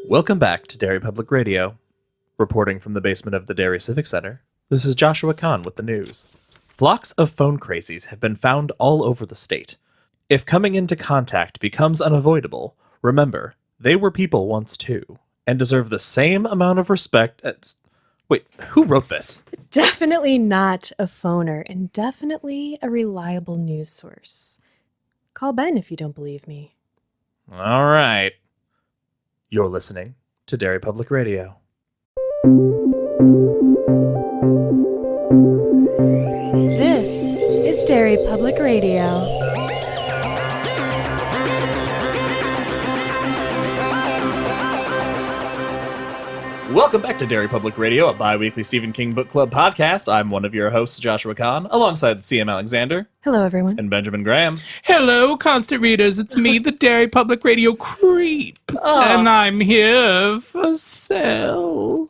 Welcome back to Derry Public Radio. Reporting from the basement of the Derry Civic Center, this is Joshua Kahn with the news. Flocks of phone crazies have been found all over the state. If coming into contact becomes unavoidable, remember, they were people once too, and deserve the same amount of respect as... Wait, who wrote this? Definitely not a phoner, and definitely a reliable news source. Call Ben if you don't believe me. All right. You're listening to Derry Public Radio. This is Derry Public Radio. Welcome back to Derry Public Radio, a bi-weekly Stephen King Book Club podcast. I'm one of your hosts, Joshua Kahn, alongside CM Alexander. Hello, everyone. And Benjamin Graham. Hello, constant readers. It's me, the Derry Public Radio creep. And I'm here for sale.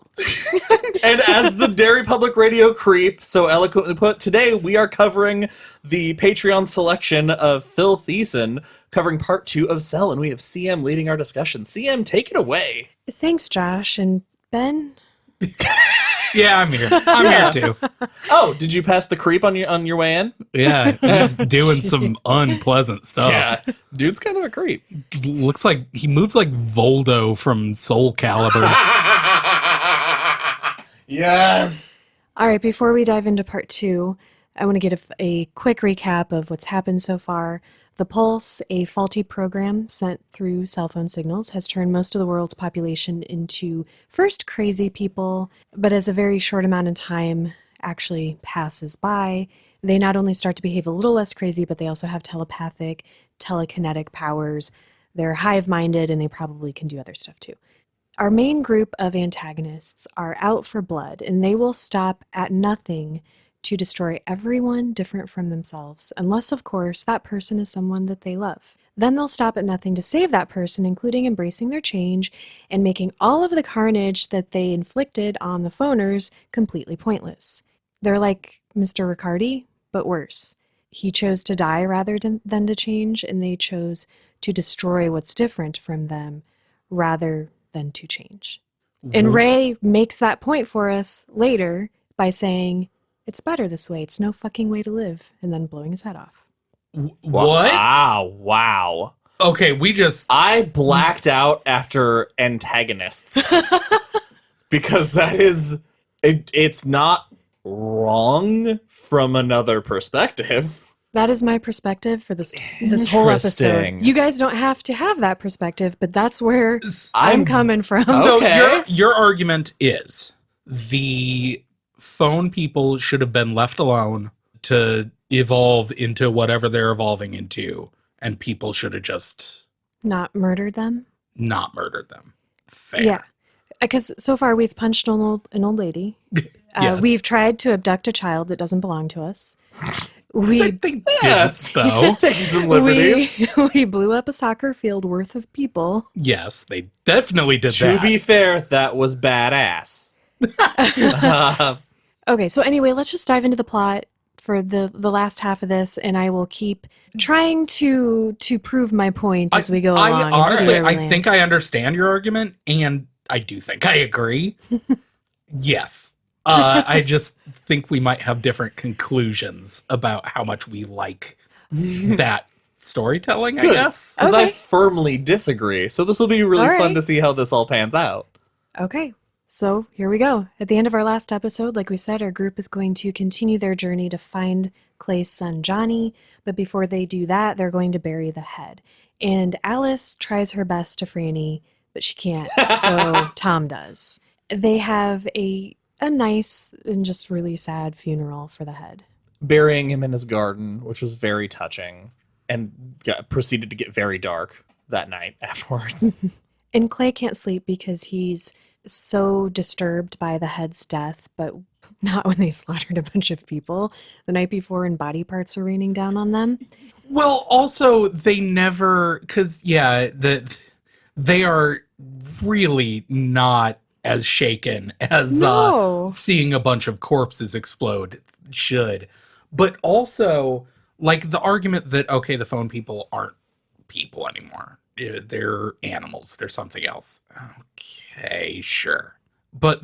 And as the Derry Public Radio creep so eloquently put, today we are covering the Patreon selection of Phil Thiessen, covering part 2 of Cell, and we have CM leading our discussion. CM, take it away. Thanks, Josh. And Ben? Yeah, I'm here. I'm here too. Oh, did you pass the creep on your way in? Yeah, he's doing some unpleasant stuff. Yeah, dude's kind of a creep. Looks like he moves like Voldo from Soul Calibur. Yes. All right, before we dive into part 2, I want to give a quick recap of what's happened so far. The Pulse, a faulty program sent through cell phone signals, has turned most of the world's population into first crazy people, but as a very short amount of time actually passes by, they not only start to behave a little less crazy, but they also have telepathic, telekinetic powers. They're hive-minded, and they probably can do other stuff too. Our main group of antagonists are out for blood, and they will stop at nothing to destroy everyone different from themselves, unless, of course, that person is someone that they love. Then they'll stop at nothing to save that person, including embracing their change and making all of the carnage that they inflicted on the phoners completely pointless. They're like Mr. Riccardi, but worse. He chose to die rather than to change, and they chose to destroy what's different from them rather than to change. And Ray makes that point for us later by saying, "It's better this way. It's no fucking way to live," and then blowing his head off. What? Wow. Okay, I blacked out after antagonists. Because that is... It's not wrong from another perspective. That is my perspective for this whole episode. You guys don't have to have that perspective, but that's where I'm coming from. So Okay. your argument is the phone people should have been left alone to evolve into whatever they're evolving into, and people should have just Not murdered them? not murdered them. Fair. Yeah. Because so far we've punched an old lady. Yes. We've tried to abduct a child that doesn't belong to us. They didn't, though. Taking some liberties. We blew up a soccer field worth of people. Yes, they definitely did To that. be fair, that was badass. Okay, so anyway, let's just dive into the plot for the last half of this, and I will keep trying to prove my point as we go along. Honestly, I think I understand your argument, and I do think I agree. Yes. I just think we might have different conclusions about how much we like that storytelling, Good, I guess. because I Okay. firmly disagree. So this will be really All fun right. to see how this all pans out. Okay, so here we go. At the end of our last episode, like we said, our group is going to continue their journey to find Clay's son, Johnny, but before they do that, they're going to bury the head. And Alice tries her best to Franny, but she can't, so Tom does. They have a nice and just really sad funeral for the head. Burying him in his garden, which was very touching, and proceeded to get very dark that night afterwards. And Clay can't sleep because he's so disturbed by the head's death, but not when they slaughtered a bunch of people the night before and body parts were raining down on them. Well, also, they never... Because, yeah, they are really not as shaken as No. seeing a bunch of corpses explode should. But also, like, the argument that, okay, the phone people aren't people anymore. They're animals. They're something else. Okay, sure. But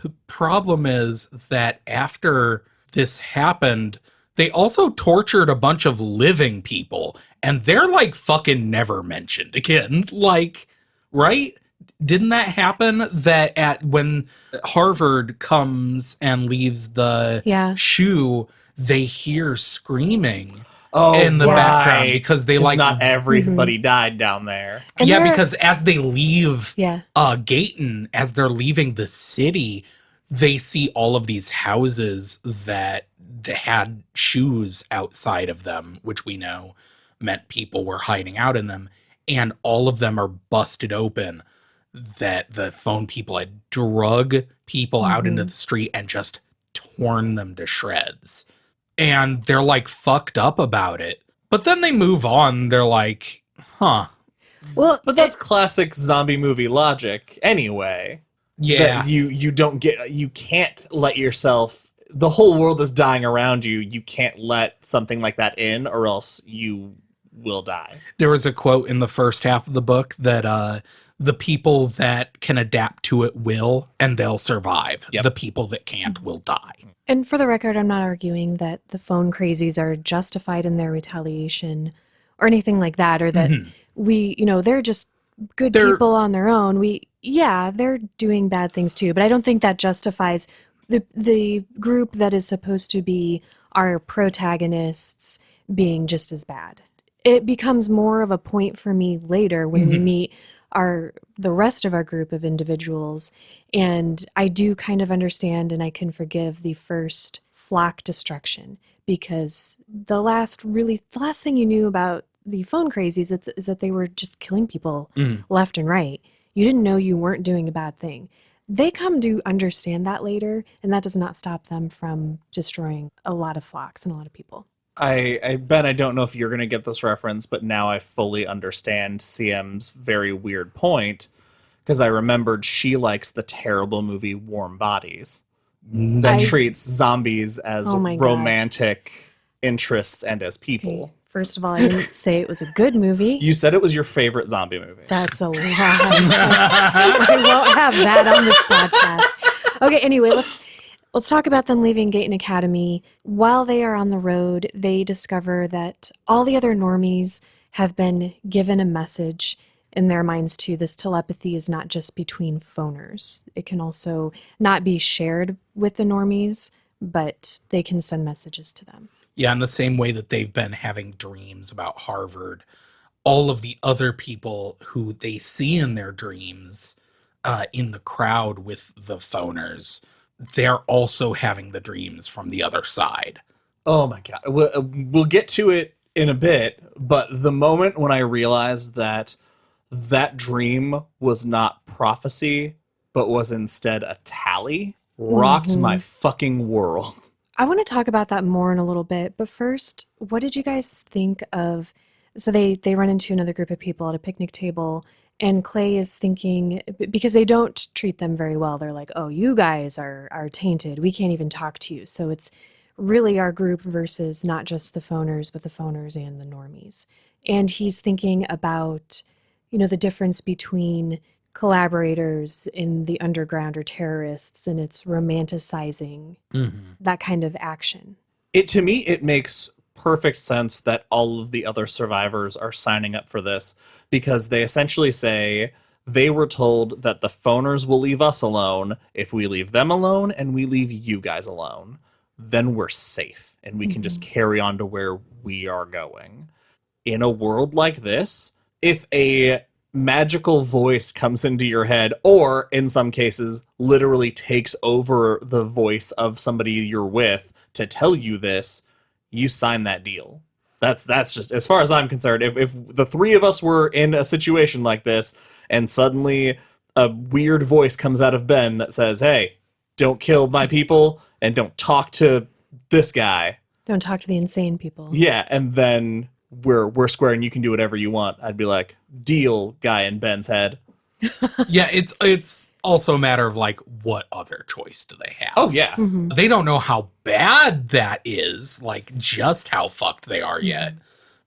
the problem is that after this happened, they also tortured a bunch of living people, and they're like fucking never mentioned again. Like, right? Didn't that happen that when Harvard comes and leaves the Yeah. shoe, they hear screaming Oh, in the background because they like not everybody died down there. And yeah, they're- because as they leave Yeah. Gayton, as they're leaving the city, they see all of these houses that had shoes outside of them, which we know meant people were hiding out in them, and all of them are busted open, that the phone people had drug people out into the street and just torn them to shreds. And they're like fucked up about it. But then they move on. They're like, huh. Well, But that's classic zombie movie logic anyway. Yeah. That you can't let yourself, the whole world is dying around you. You can't let something like that in, or else you will die. There was a quote in the first half of the book that the people that can adapt to it will, and they'll survive. Yep. The people that can't will die. and for the record, I'm not arguing that the phone crazies are justified in their retaliation or anything like that, or that they're just good They're- people on their own. They're doing bad things too, but I don't think that justifies the group that is supposed to be our protagonists being just as bad. It becomes more of a point for me later when we meet the rest of our group of individuals, and I do kind of understand and I can forgive the first flock destruction, because the last thing you knew about the phone crazies is that they were just killing people left and right. You didn't know you weren't doing a bad thing. They come to understand that later, and that does not stop them from destroying a lot of flocks and a lot of people. Ben, I don't know if you're going to get this reference, but now I fully understand CM's very weird point, because I remembered she likes the terrible movie Warm Bodies that treats zombies as Oh my God. romantic interests and as people. Okay. First of all, I didn't say it was a good movie. You said it was your favorite zombie movie. That's a lie. I won't have that on this podcast. Okay, anyway, let's talk about them leaving Gayton Academy. While they are on the road, they discover that all the other normies have been given a message in their minds too. This telepathy is not just between phoners. It can also not be shared with the normies, but they can send messages to them. Yeah, in the same way that they've been having dreams about Harvard, all of the other people who they see in their dreams in the crowd with the phoners, they're also having the dreams from the other side. Oh my God. We'll get to it in a bit, but the moment when I realized that dream was not prophecy, but was instead a tally, rocked my fucking world. I want to talk about that more in a little bit, but first, what did you guys think of... So they run into another group of people at a picnic table, and Clay is thinking, because they don't treat them very well, they're like, oh, you guys are tainted, we can't even talk to you. So it's really our group versus not just the phoners, but the phoners and the normies. And he's thinking about, the difference between collaborators in the underground or terrorists, and it's romanticizing that kind of action. To me, it makes perfect sense that all of the other survivors are signing up for this, because they essentially say they were told that the phoners will leave us alone. If we leave them alone and we leave you guys alone, then we're safe and we can just carry on to where we are going. In a world like this, if a magical voice comes into your head, or in some cases literally takes over the voice of somebody you're with to tell you this, you sign that deal. That's just, as far as I'm concerned, if the three of us were in a situation like this and suddenly a weird voice comes out of Ben that says, hey, don't kill my people and don't talk to this guy. Don't talk to the insane people. Yeah, and then we're square and you can do whatever you want. I'd be like, deal, guy in Ben's head. Yeah, it's also a matter of like, what other choice do they have? Oh, yeah. They don't know how bad that is, like just how fucked they are yet.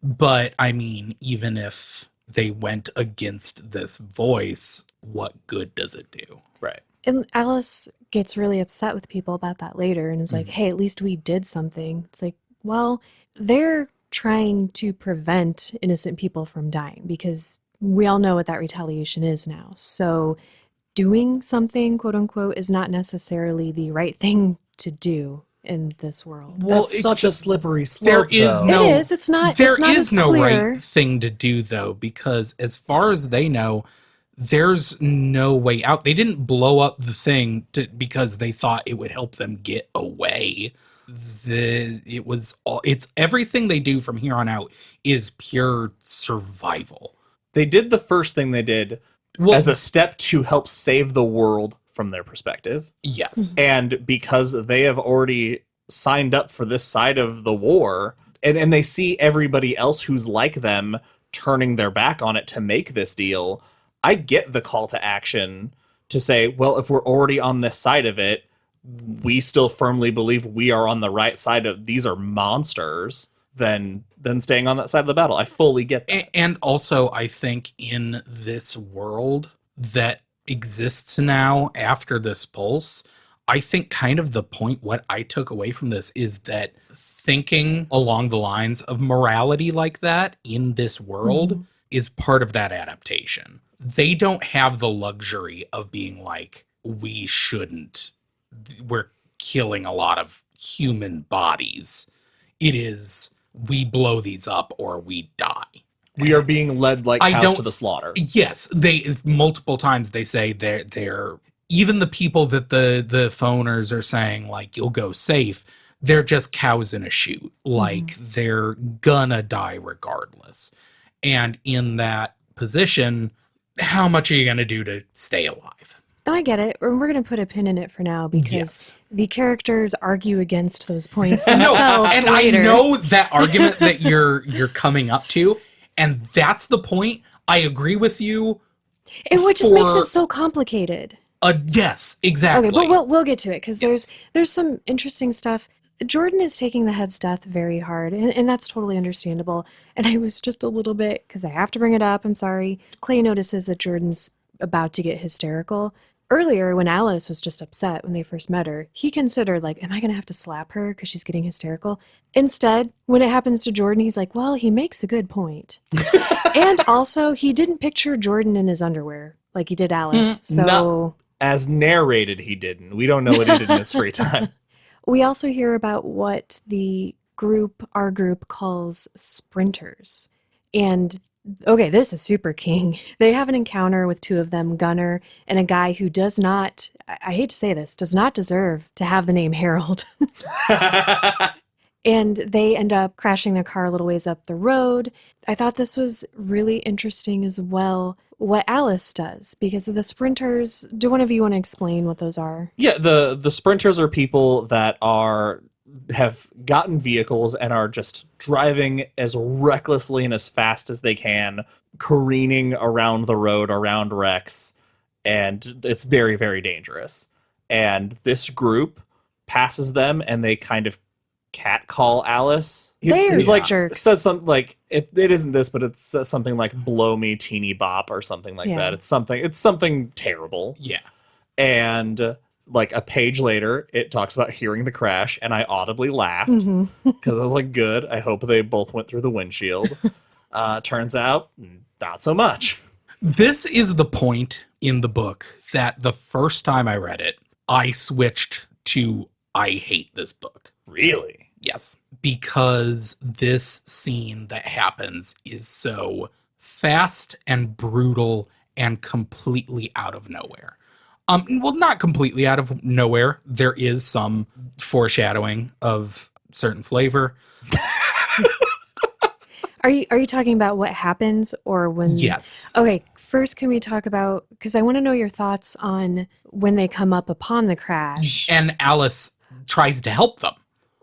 But I mean, even if they went against this voice, what good does it do? Right. And Alice gets really upset with people about that later and is like, hey, at least we did something. It's like, well, they're trying to prevent innocent people from dying because we all know what that retaliation is now. So doing something, quote unquote, is not necessarily the right thing to do in this world. That's such a slippery slope. There is though. no. It is. It's not. There it's not is as no clear. right thing to do though, because as far as they know, there's no way out. They didn't blow up the thing because they thought it would help them get away. It's everything they do from here on out is pure survival. They did the first thing they did as a step to help save the world from their perspective. Yes. And because they have already signed up for this side of the war, and they see everybody else who's like them turning their back on it to make this deal, I get the call to action to say, well, if we're already on this side of it, we still firmly believe we are on the right side of these are monsters, then staying on that side of the battle. I fully get that. And also, I think in this world that exists now after this pulse, I think kind of the point, what I took away from this is that thinking along the lines of morality like that in this world is part of that adaptation. They don't have the luxury of being like, we're killing a lot of human bodies. It is, we blow these up or we die. We are being led like cows to the slaughter. Yes, they multiple times they say they're even the people that the phoners are saying like you'll go safe, they're just cows in a chute. Like they're gonna die regardless. And in that position, how much are you gonna do to stay alive? Oh, I get it. We're going to put a pin in it for now because the characters argue against those points themselves and later. I know that argument that you're coming up to, and that's the point. I agree with you. Which just makes it so complicated. Yes, exactly. Okay, but we'll get to it because there's some interesting stuff. Jordan is taking the head's death very hard, and that's totally understandable. And I was just a little bit, because I have to bring it up, I'm sorry. Clay notices that Jordan's about to get hysterical. Earlier, when Alice was just upset when they first met her, he considered, like, am I going to have to slap her because she's getting hysterical? Instead, when it happens to Jordan, he's like, well, he makes a good point. And also, he didn't picture Jordan in his underwear like he did Alice. So, Not as narrated, he didn't. We don't know what he did in his free time. We also hear about what our group calls sprinters. And okay, this is super king. They have an encounter with two of them, Gunner and a guy who does not, I hate to say this, does not deserve to have the name Harold. And they end up crashing their car a little ways up the road. I thought this was really interesting as well, what Alice does, because of the sprinters. Do one of you want to explain what those are? Yeah, the sprinters are people that have gotten vehicles and are just driving as recklessly and as fast as they can, careening around the road, around wrecks, and it's very, very dangerous. And this group passes them, and they kind of catcall Alice. He's like jerks. Says something like it isn't this, but it says something like "blow me, teeny bop" or something like that. It's something terrible. Yeah, and like a page later, it talks about hearing the crash, and I audibly laughed because I was like, good, I hope they both went through the windshield. Turns out, not so much. This is the point in the book that the first time I read it, I switched to I hate this book. Really? Yes. Because this scene that happens is so fast and brutal and completely out of nowhere. Well, not completely out of nowhere. There is some foreshadowing of certain flavor. Are you talking about what happens or when? Yes. Okay, first can we talk about, because I want to know your thoughts on when they come up upon the crash. And Alice tries to help them.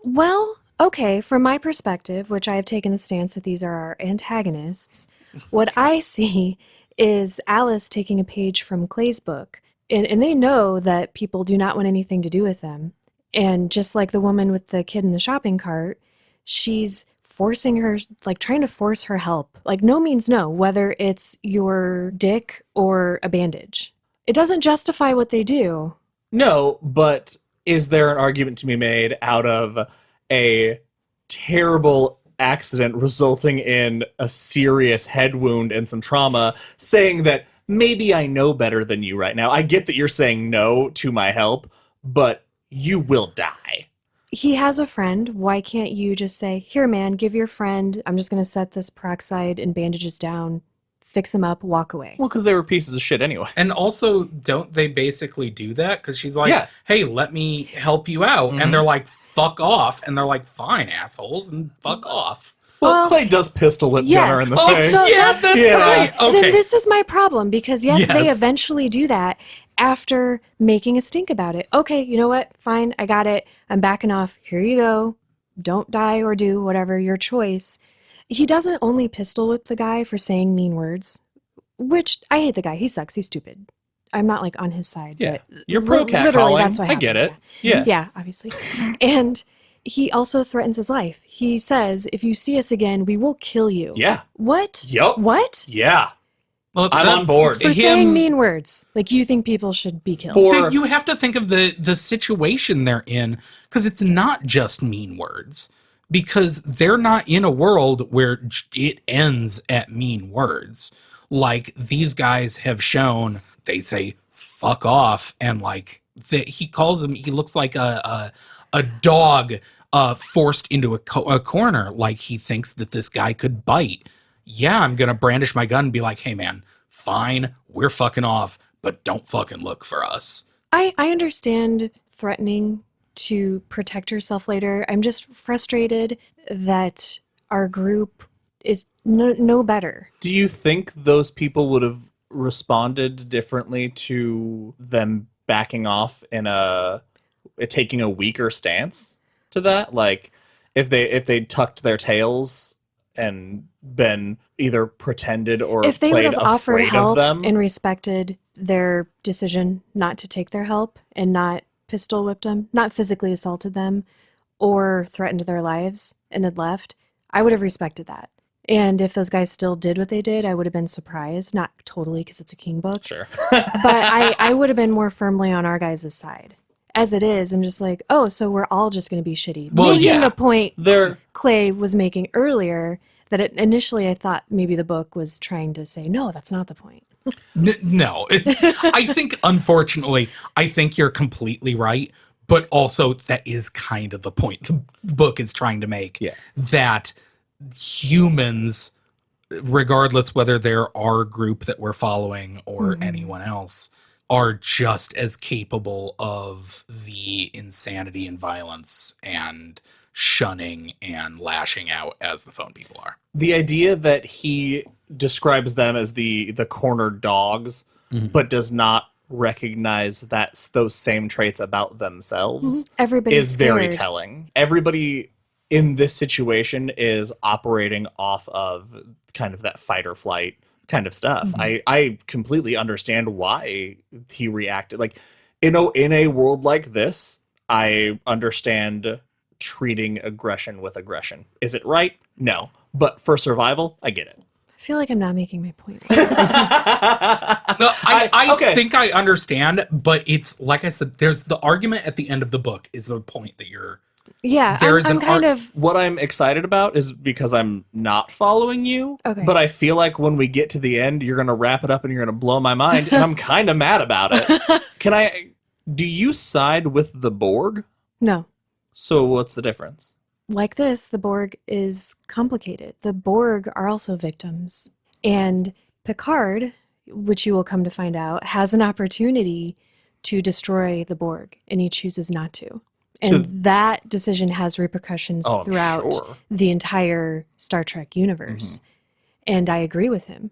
Well, okay, from my perspective, which I have taken the stance that these are our antagonists, what I see is Alice taking a page from Clay's book. And they know that people do not want anything to do with them. And just like the woman with the kid in the shopping cart, she's forcing her, like trying to force her help. Like no means no, whether it's your dick or a bandage. It doesn't justify what they do. No, but is there an argument to be made out of a terrible accident resulting in a serious head wound and some trauma, saying that maybe I know better than you right now? I get that you're saying no to my help, but you will die. He has a friend. Why can't you just say, here, man, give your friend, I'm just going to set this peroxide and bandages down, fix him up, walk away. Well, because they were pieces of shit anyway. And also, don't they basically do that? Because she's like, hey, let me help you out. And they're like, fuck off. And they're like, fine, assholes, and fuck off. Well, Clay does pistol whip Gunner in the face. So that's right. Okay. Then this is my problem, because yes, they Yes. eventually do that after making a stink about it. Okay, you know what? Fine, I got it. I'm backing off. Here you go. Don't die or do whatever, your choice. He doesn't only pistol whip the guy for saying mean words, which I hate the guy. He sucks. He's stupid. I'm not like on his side. Yeah. But You're pro cat literally, calling. that's what I get it. happened. Yeah. Yeah, obviously. And he also threatens his life. He says, if you see us again, we will kill you. Yeah. What? Yup. What? Yeah. Well, I'm on board. For saying mean words. Like, you think people should be killed. You have to think of the situation they're in, because it's not just mean words. Because they're not in a world where it ends at mean words. Like, these guys have shown, they say, fuck off, and like, he calls him, he looks like a dog forced into a corner, like he thinks that this guy could bite. Yeah, I'm gonna brandish my gun and be like, hey man, fine, we're fucking off, but don't fucking look for us. I understand threatening to protect yourself later. I'm just frustrated that our group is no better. Do you think those people would have responded differently to them backing off in taking a weaker stance to that? Like, if they tucked their tails and been either pretended or if they would played have offered afraid help of them? and respected their decision not to take their help and not pistol whipped them, not physically assaulted them or threatened their lives and had left, I would have respected that. And if those guys still did what they did, I would have been surprised. Not totally, because it's a King book. Sure. But I would have been more firmly on our guys' side. As it is, I'm just like, oh, so we're all just going to be shitty. Well, making yeah. the point They're Clay was making earlier, that initially I thought maybe the book was trying to say, no, that's not the point. No, I think, unfortunately, I think you're completely right, but also that is kind of the point the book is trying to make. Yeah. That humans, regardless whether they're our group that we're following or anyone else, are just as capable of the insanity and violence and shunning and lashing out as the phone people are. the idea that he describes them as the cornered dogs, but does not recognize that those same traits about themselves Everybody's is very scared. telling. Everybody in this situation is operating off of kind of that fight or flight kind of stuff. I completely understand why he reacted. Like, in a world like this, I understand treating aggression with aggression. Is it right? No. But for survival, I get it. I feel like I'm not making my point. No, I okay. think I understand, but it's like I said, there's the argument at the end of the book is the point that you're. Yeah, There is I'm an kind arc- of... What I'm excited about is because I'm not following you, Okay. but I feel like when we get to the end, you're going to wrap it up and you're going to blow my mind, and I'm kind of mad about it. Do you side with the Borg? No. So what's the difference? Like this, the Borg is complicated. The Borg are also victims. And Picard, which you will come to find out, has an opportunity to destroy the Borg, and he chooses not to. And So- that decision has repercussions Oh, throughout sure. the entire Star Trek universe. And I agree with him.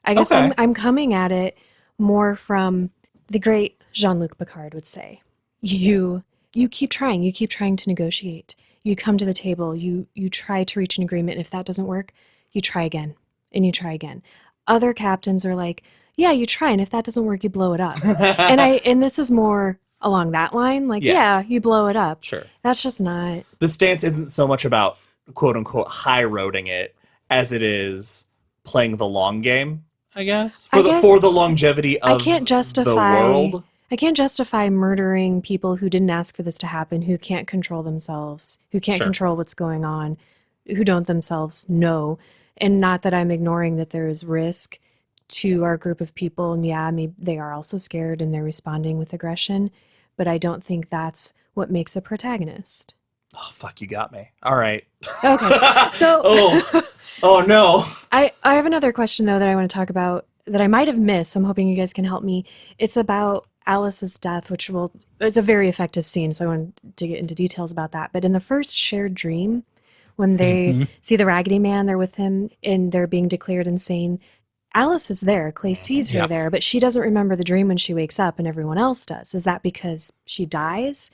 I guess Okay. I'm coming at it more from the great Jean-Luc Picard would say. You keep trying. You keep trying to negotiate. You come to the table. You try to reach an agreement. If that doesn't work, you try again. And you try again. Other captains are like, yeah, you try, and if that doesn't work, you blow it up. and this is more along that line. Like, Yeah. yeah, you blow it up. Sure. That's just not... The stance isn't so much about quote unquote high roading it as it is playing the long game, I guess. For the longevity I of can't the world. I can't justify murdering people who didn't ask for this to happen, who can't control themselves, who can't Sure. control what's going on, who don't themselves know. And not that I'm ignoring that there is risk to our group of people. And yeah, maybe they are also scared and they're responding with aggression. But I don't think that's what makes a protagonist. Oh, fuck, you got me. All right. Okay. So Oh no. I have another question, though, that I want to talk about that I might have missed. I'm hoping you guys can help me. It's about Alice's death, which is a very effective scene, so I want to get into details about that. But in the first shared dream, when they see the Raggedy Man, they're with him, and they're being declared insane, Alice is there. Clay sees her there, but she doesn't remember the dream when she wakes up, and everyone else does. Is that because she dies?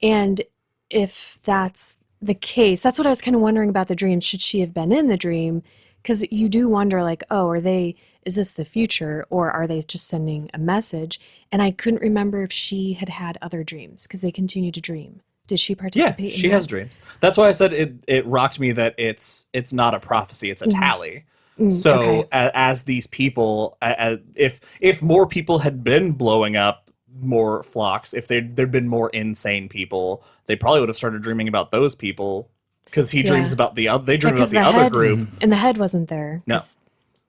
And if that's the case, that's what I was kind of wondering about the dream. Should she have been in the dream? Because you do wonder, like, oh, is this the future, or are they just sending a message? And I couldn't remember if she had other dreams, because they continue to dream. Did she participate? Yeah, she has dreams. That's why I said it rocked me that it's not a prophecy, it's a tally. So okay. as these people, if more people had been blowing up more flocks, if there'd been more insane people, they probably would have started dreaming about those people, because he dreams about the other. They dream about the other group, and the head wasn't there. No,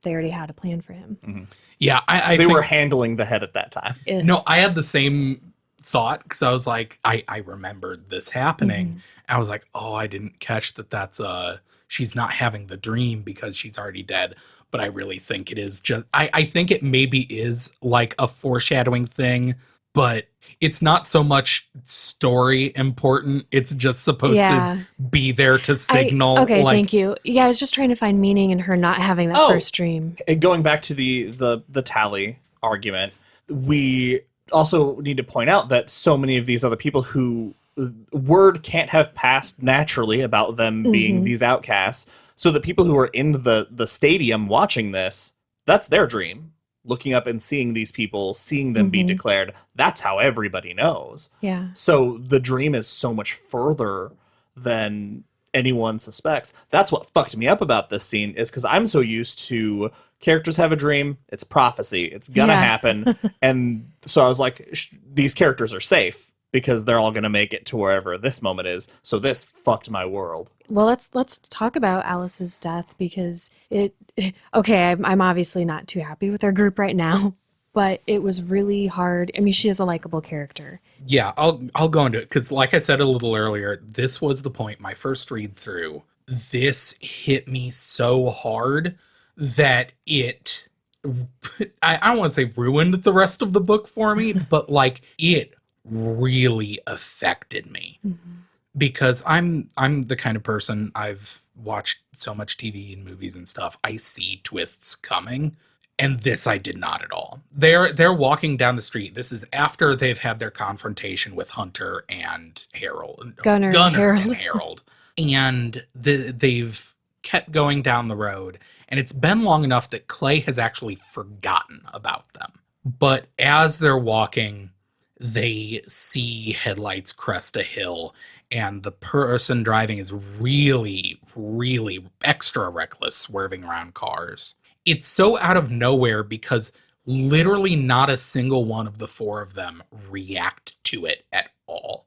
they already had a plan for him. Yeah, I they were handling the head at that time. No, I had the same thought, because I was like, I remembered this happening. I was like, oh, I didn't catch that. That's she's not having the dream because she's already dead. But I really think it is just, I think it maybe is like a foreshadowing thing, but it's not so much story important. It's just supposed to be there to signal. Okay, thank you. Yeah, I was just trying to find meaning in her not having that first dream. And going back to the tally argument, we also need to point out that so many of these other people who word can't have passed naturally about them being these outcasts. So the people who are in the stadium watching this, that's their dream. Looking up and seeing these people, seeing them be declared, that's how everybody knows. Yeah. So the dream is so much further than anyone suspects. That's what fucked me up about this scene, is because I'm so used to characters have a dream, it's prophecy, it's gonna happen. And so I was like, these characters are safe because they're all gonna make it to wherever this moment is. So this fucked my world. Well, let's talk about Alice's death, because I'm obviously not too happy with our group right now, but it was really hard. I mean, she is a likable character. Yeah, I'll go into it, because like I said a little earlier, this was the point, my first read through, this hit me so hard that it, I don't want to say ruined the rest of the book for me, but like it really affected me. Because I'm the kind of person, I've watched so much TV and movies and stuff, I see twists coming, and this I did not at all. They're walking down the street. This is after they've had their confrontation with Hunter and Harold. Gunnar and Harold. And they've kept going down the road, and it's been long enough that Clay has actually forgotten about them. But as they're walking, they see headlights crest a hill, and the person driving is really, really extra reckless, swerving around cars. It's so out of nowhere because literally not a single one of the four of them react to it at all.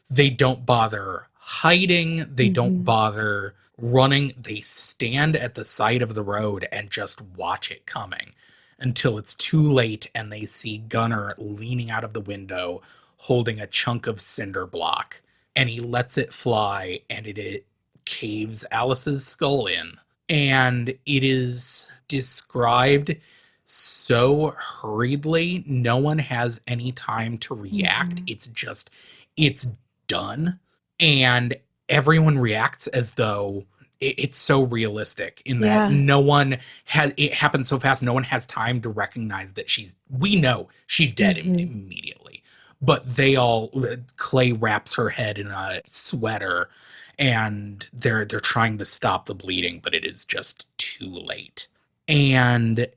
They don't bother hiding. They don't bother running. They stand at the side of the road and just watch it coming until it's too late, and they see Gunnar leaning out of the window holding a chunk of cinder block, and he lets it fly, and it caves Alice's skull in. And it is described so hurriedly, no one has any time to react. It's done, and everyone reacts as though it's so realistic in that no one has, it happens so fast, no one has time to recognize that we know she's dead immediately. But Clay wraps her head in a sweater, and they're trying to stop the bleeding, but it is just too late. And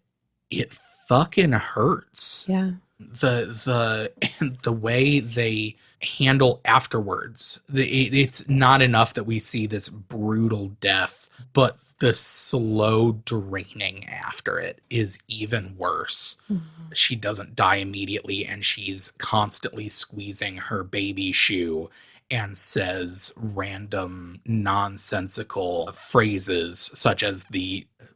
it fucking hurts. Yeah. The way they handle afterwards. It's not enough that we see this brutal death, but the slow draining after it is even worse. Mm-hmm. She doesn't die immediately, and she's constantly squeezing her baby shoe and says random nonsensical phrases such as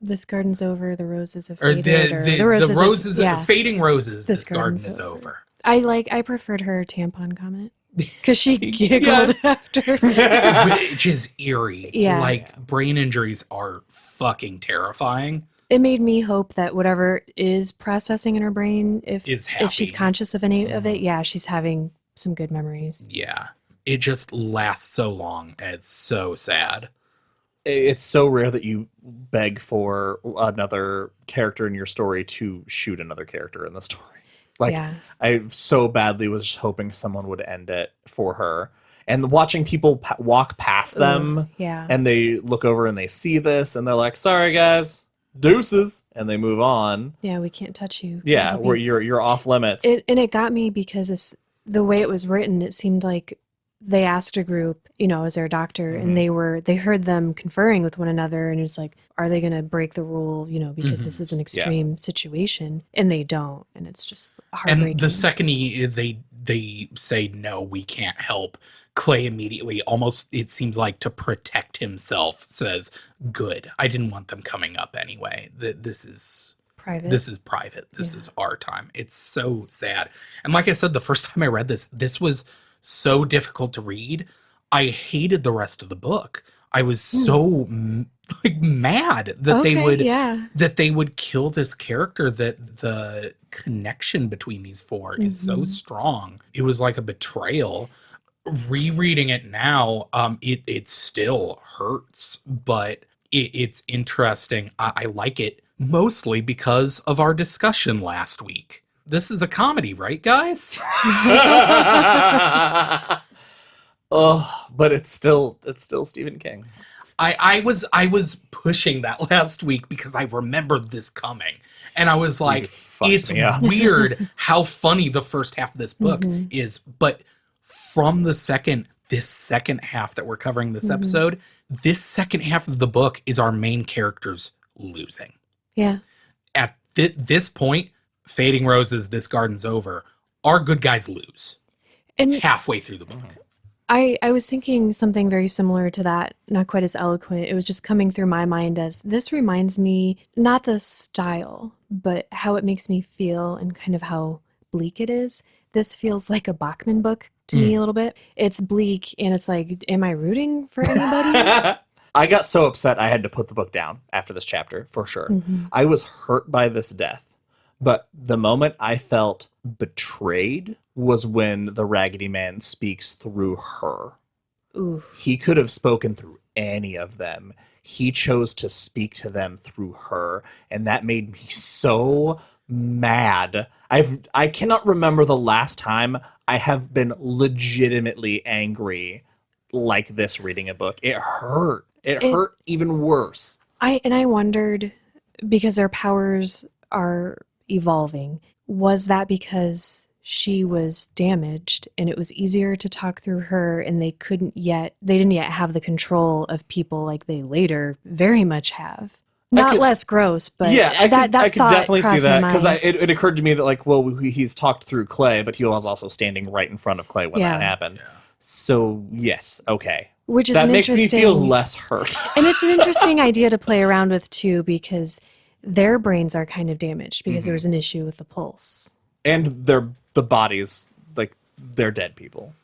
this garden's over, the roses have or faded. the roses fading roses, this garden is over. I preferred her tampon comment because she giggled after. Which is eerie. Yeah. Like, brain injuries are fucking terrifying. It made me hope that whatever is processing in her brain, if she's conscious of any of it, she's having some good memories. Yeah. It just lasts so long, and it's so sad. It's so rare that you beg for another character in your story to shoot another character in the story. Like, I so badly was hoping someone would end it for her. And watching people walk past them, and they look over and they see this, and they're like, sorry, guys, deuces, and they move on. Yeah, we can't touch you. Yeah, where you're off limits. And it got me because the way it was written, it seemed like they asked a group, as their doctor, and they heard them conferring with one another, and it's like, are they going to break the rule, because this is an extreme situation, and they don't, and it's just heartbreaking. And the second they say, no, we can't help, Clay immediately, almost, it seems like to protect himself, says, good, I didn't want them coming up anyway. This is private. This is private. This is our time. It's so sad. And like I said, the first time I read this was so difficult to read. I hated the rest of the book. I was so mad that they would kill this character, that the connection between these four is so strong. It was like a betrayal. Rereading it now, it still hurts, but it's interesting. I like it mostly because of our discussion last week. This is a comedy, right, guys? But it's still Stephen King. I was pushing that last week because I remembered this coming, and I was like, it's weird how funny the first half of this book is, but from this second half that we're covering this episode, this second half of the book is our main characters losing. Yeah. At this point, Fading Roses, This Garden's Over, our good guys lose. And halfway through the book. I was thinking something very similar to that, not quite as eloquent. It was just coming through my mind as this reminds me, not the style, but how it makes me feel and kind of how bleak it is. This feels like a Bachman book to me a little bit. It's bleak, and it's like, am I rooting for anybody? I got so upset I had to put the book down after this chapter, for sure. I was hurt by this death. But the moment I felt betrayed was when the Raggedy Man speaks through her. Ooh. He could have spoken through any of them. He chose to speak to them through her, and that made me so mad. I cannot remember the last time I have been legitimately angry like this reading a book. It hurt. It hurt even worse. I wondered, because their powers are evolving, was that because she was damaged and it was easier to talk through her, and they didn't yet have the control of people like they later very much have? Not less gross, but I could definitely see that, because it occurred to me that, like, well, he's talked through Clay, but he was also standing right in front of Clay when that happened. Yeah. So yes, okay. Which is that makes me feel less hurt. And it's an interesting idea to play around with too, because their brains are kind of damaged because there was an issue with the pulse. And the bodies, like, they're dead people,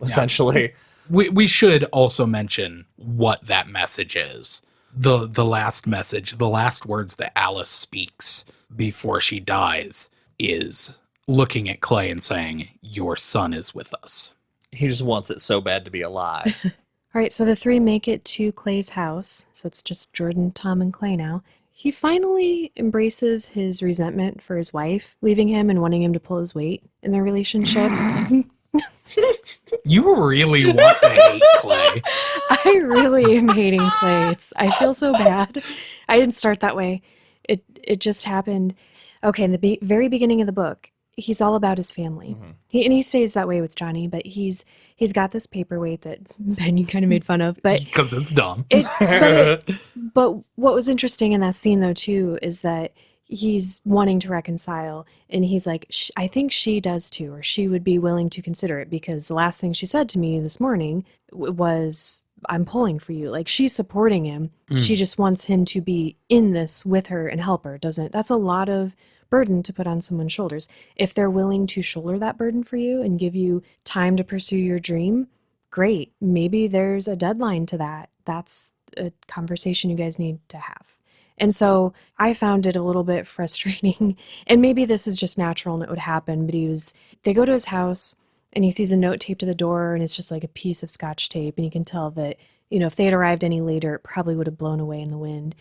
essentially. We should also mention what that message is. The last message, the last words that Alice speaks before she dies is looking at Clay and saying, "Your son is with us." He just wants it so bad to be alive. All right, so the three make it to Clay's house. So it's just Jordan, Tom, and Clay now. He finally embraces his resentment for his wife, leaving him and wanting him to pull his weight in their relationship. You really want to hate Clay. I really am hating Clay. I feel so bad. I didn't start that way. It just happened. Okay, in the very beginning of the book, he's all about his family. He stays that way with Johnny, but he's got this paperweight that, Ben, you kind of made fun of, but Because it's dumb. but what was interesting in that scene, though, too, is that he's wanting to reconcile, and he's like, I think she does too, or she would be willing to consider it, because the last thing she said to me this morning was, I'm pulling for you. Like, she's supporting him. She just wants him to be in this with her and help her. That's a lot of burden to put on someone's shoulders. If they're willing to shoulder that burden for you and give you time to pursue your dream, great. Maybe there's a deadline to that. That's a conversation you guys need to have. And so I found it a little bit frustrating, and maybe this is just natural and it would happen, but they go to his house and he sees a note taped to the door, and it's just like a piece of Scotch tape, and you can tell that, if they had arrived any later, it probably would have blown away in the wind.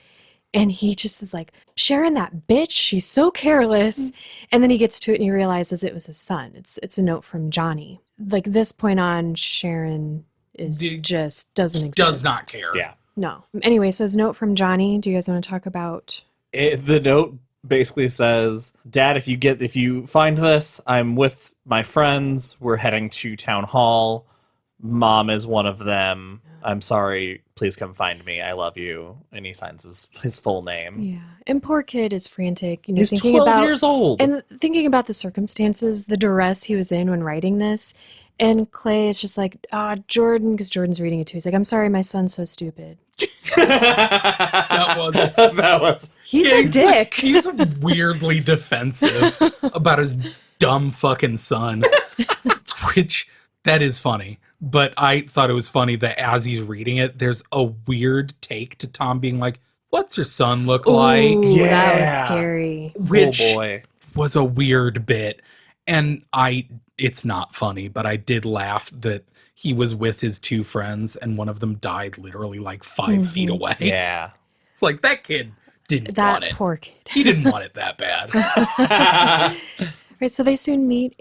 And he just is like, Sharon, that bitch, she's so careless. And then he gets to it and he realizes it was his son. It's a note from Johnny. Like, this point on, Sharon just doesn't exist. Does not care. Yeah. No. Anyway, so his note from Johnny, do you guys want to talk about? The note basically says, Dad, if you find this, I'm with my friends. We're heading to town hall. Mom is one of them. I'm sorry. Please come find me. I love you. And he signs his full name. Yeah. And poor kid is frantic, He's thinking 12 about years old. and thinking about the circumstances, the duress he was in when writing this. And Clay is just like, Jordan, because Jordan's reading it too. He's like, I'm sorry, my son's so stupid. That was He's a dick. He's weirdly defensive about his dumb fucking son, which that is funny. But I thought it was funny that as he's reading it, there's a weird take to Tom being like, what's your son look like? Ooh, Yeah. that was scary. Which Oh boy. was a weird bit. And it's not funny, but I did laugh that he was with his two friends and one of them died literally like 5 feet away. Yeah. It's like, that kid didn't want That it. poor kid. He didn't want it that bad. Right, so they soon meet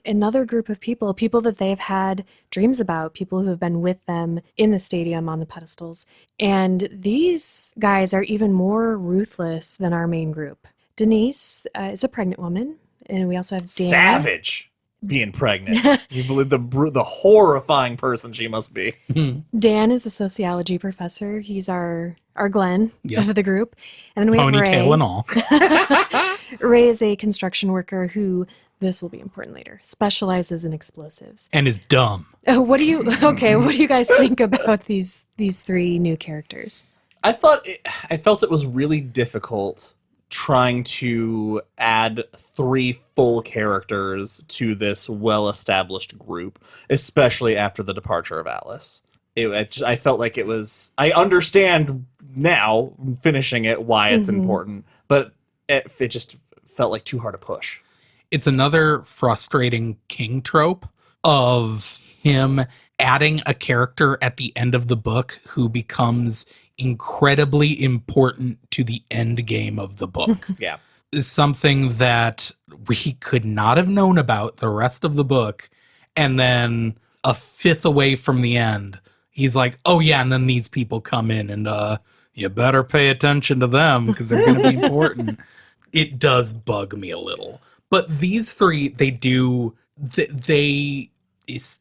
another group of people that they've had dreams about, people who have been with them in the stadium on the pedestals. And these guys are even more ruthless than our main group. Denise is a pregnant woman, and we also have Dan. Savage being pregnant. You believe the horrifying person she must be. Dan is a sociology professor. He's our Glenn Yeah. of the group. And then we have Ray. Ponytail and all. Ray is a construction worker who, this will be important later, specializes in explosives. And is dumb. What do you guys think about these three new characters? I felt it was really difficult trying to add 3 full characters to this well-established group, especially after the departure of Alice. I felt like it was... I understand now, finishing it, why it's important, but it just felt like too hard to push. It's another frustrating King trope of him adding a character at the end of the book who becomes incredibly important to the end game of the book. Yeah. Is something that we could not have known about the rest of the book, and then a fifth away from the end, he's like, oh yeah, and then these people come in, and you better pay attention to them because they're going to be important. It does bug me a little. But these three,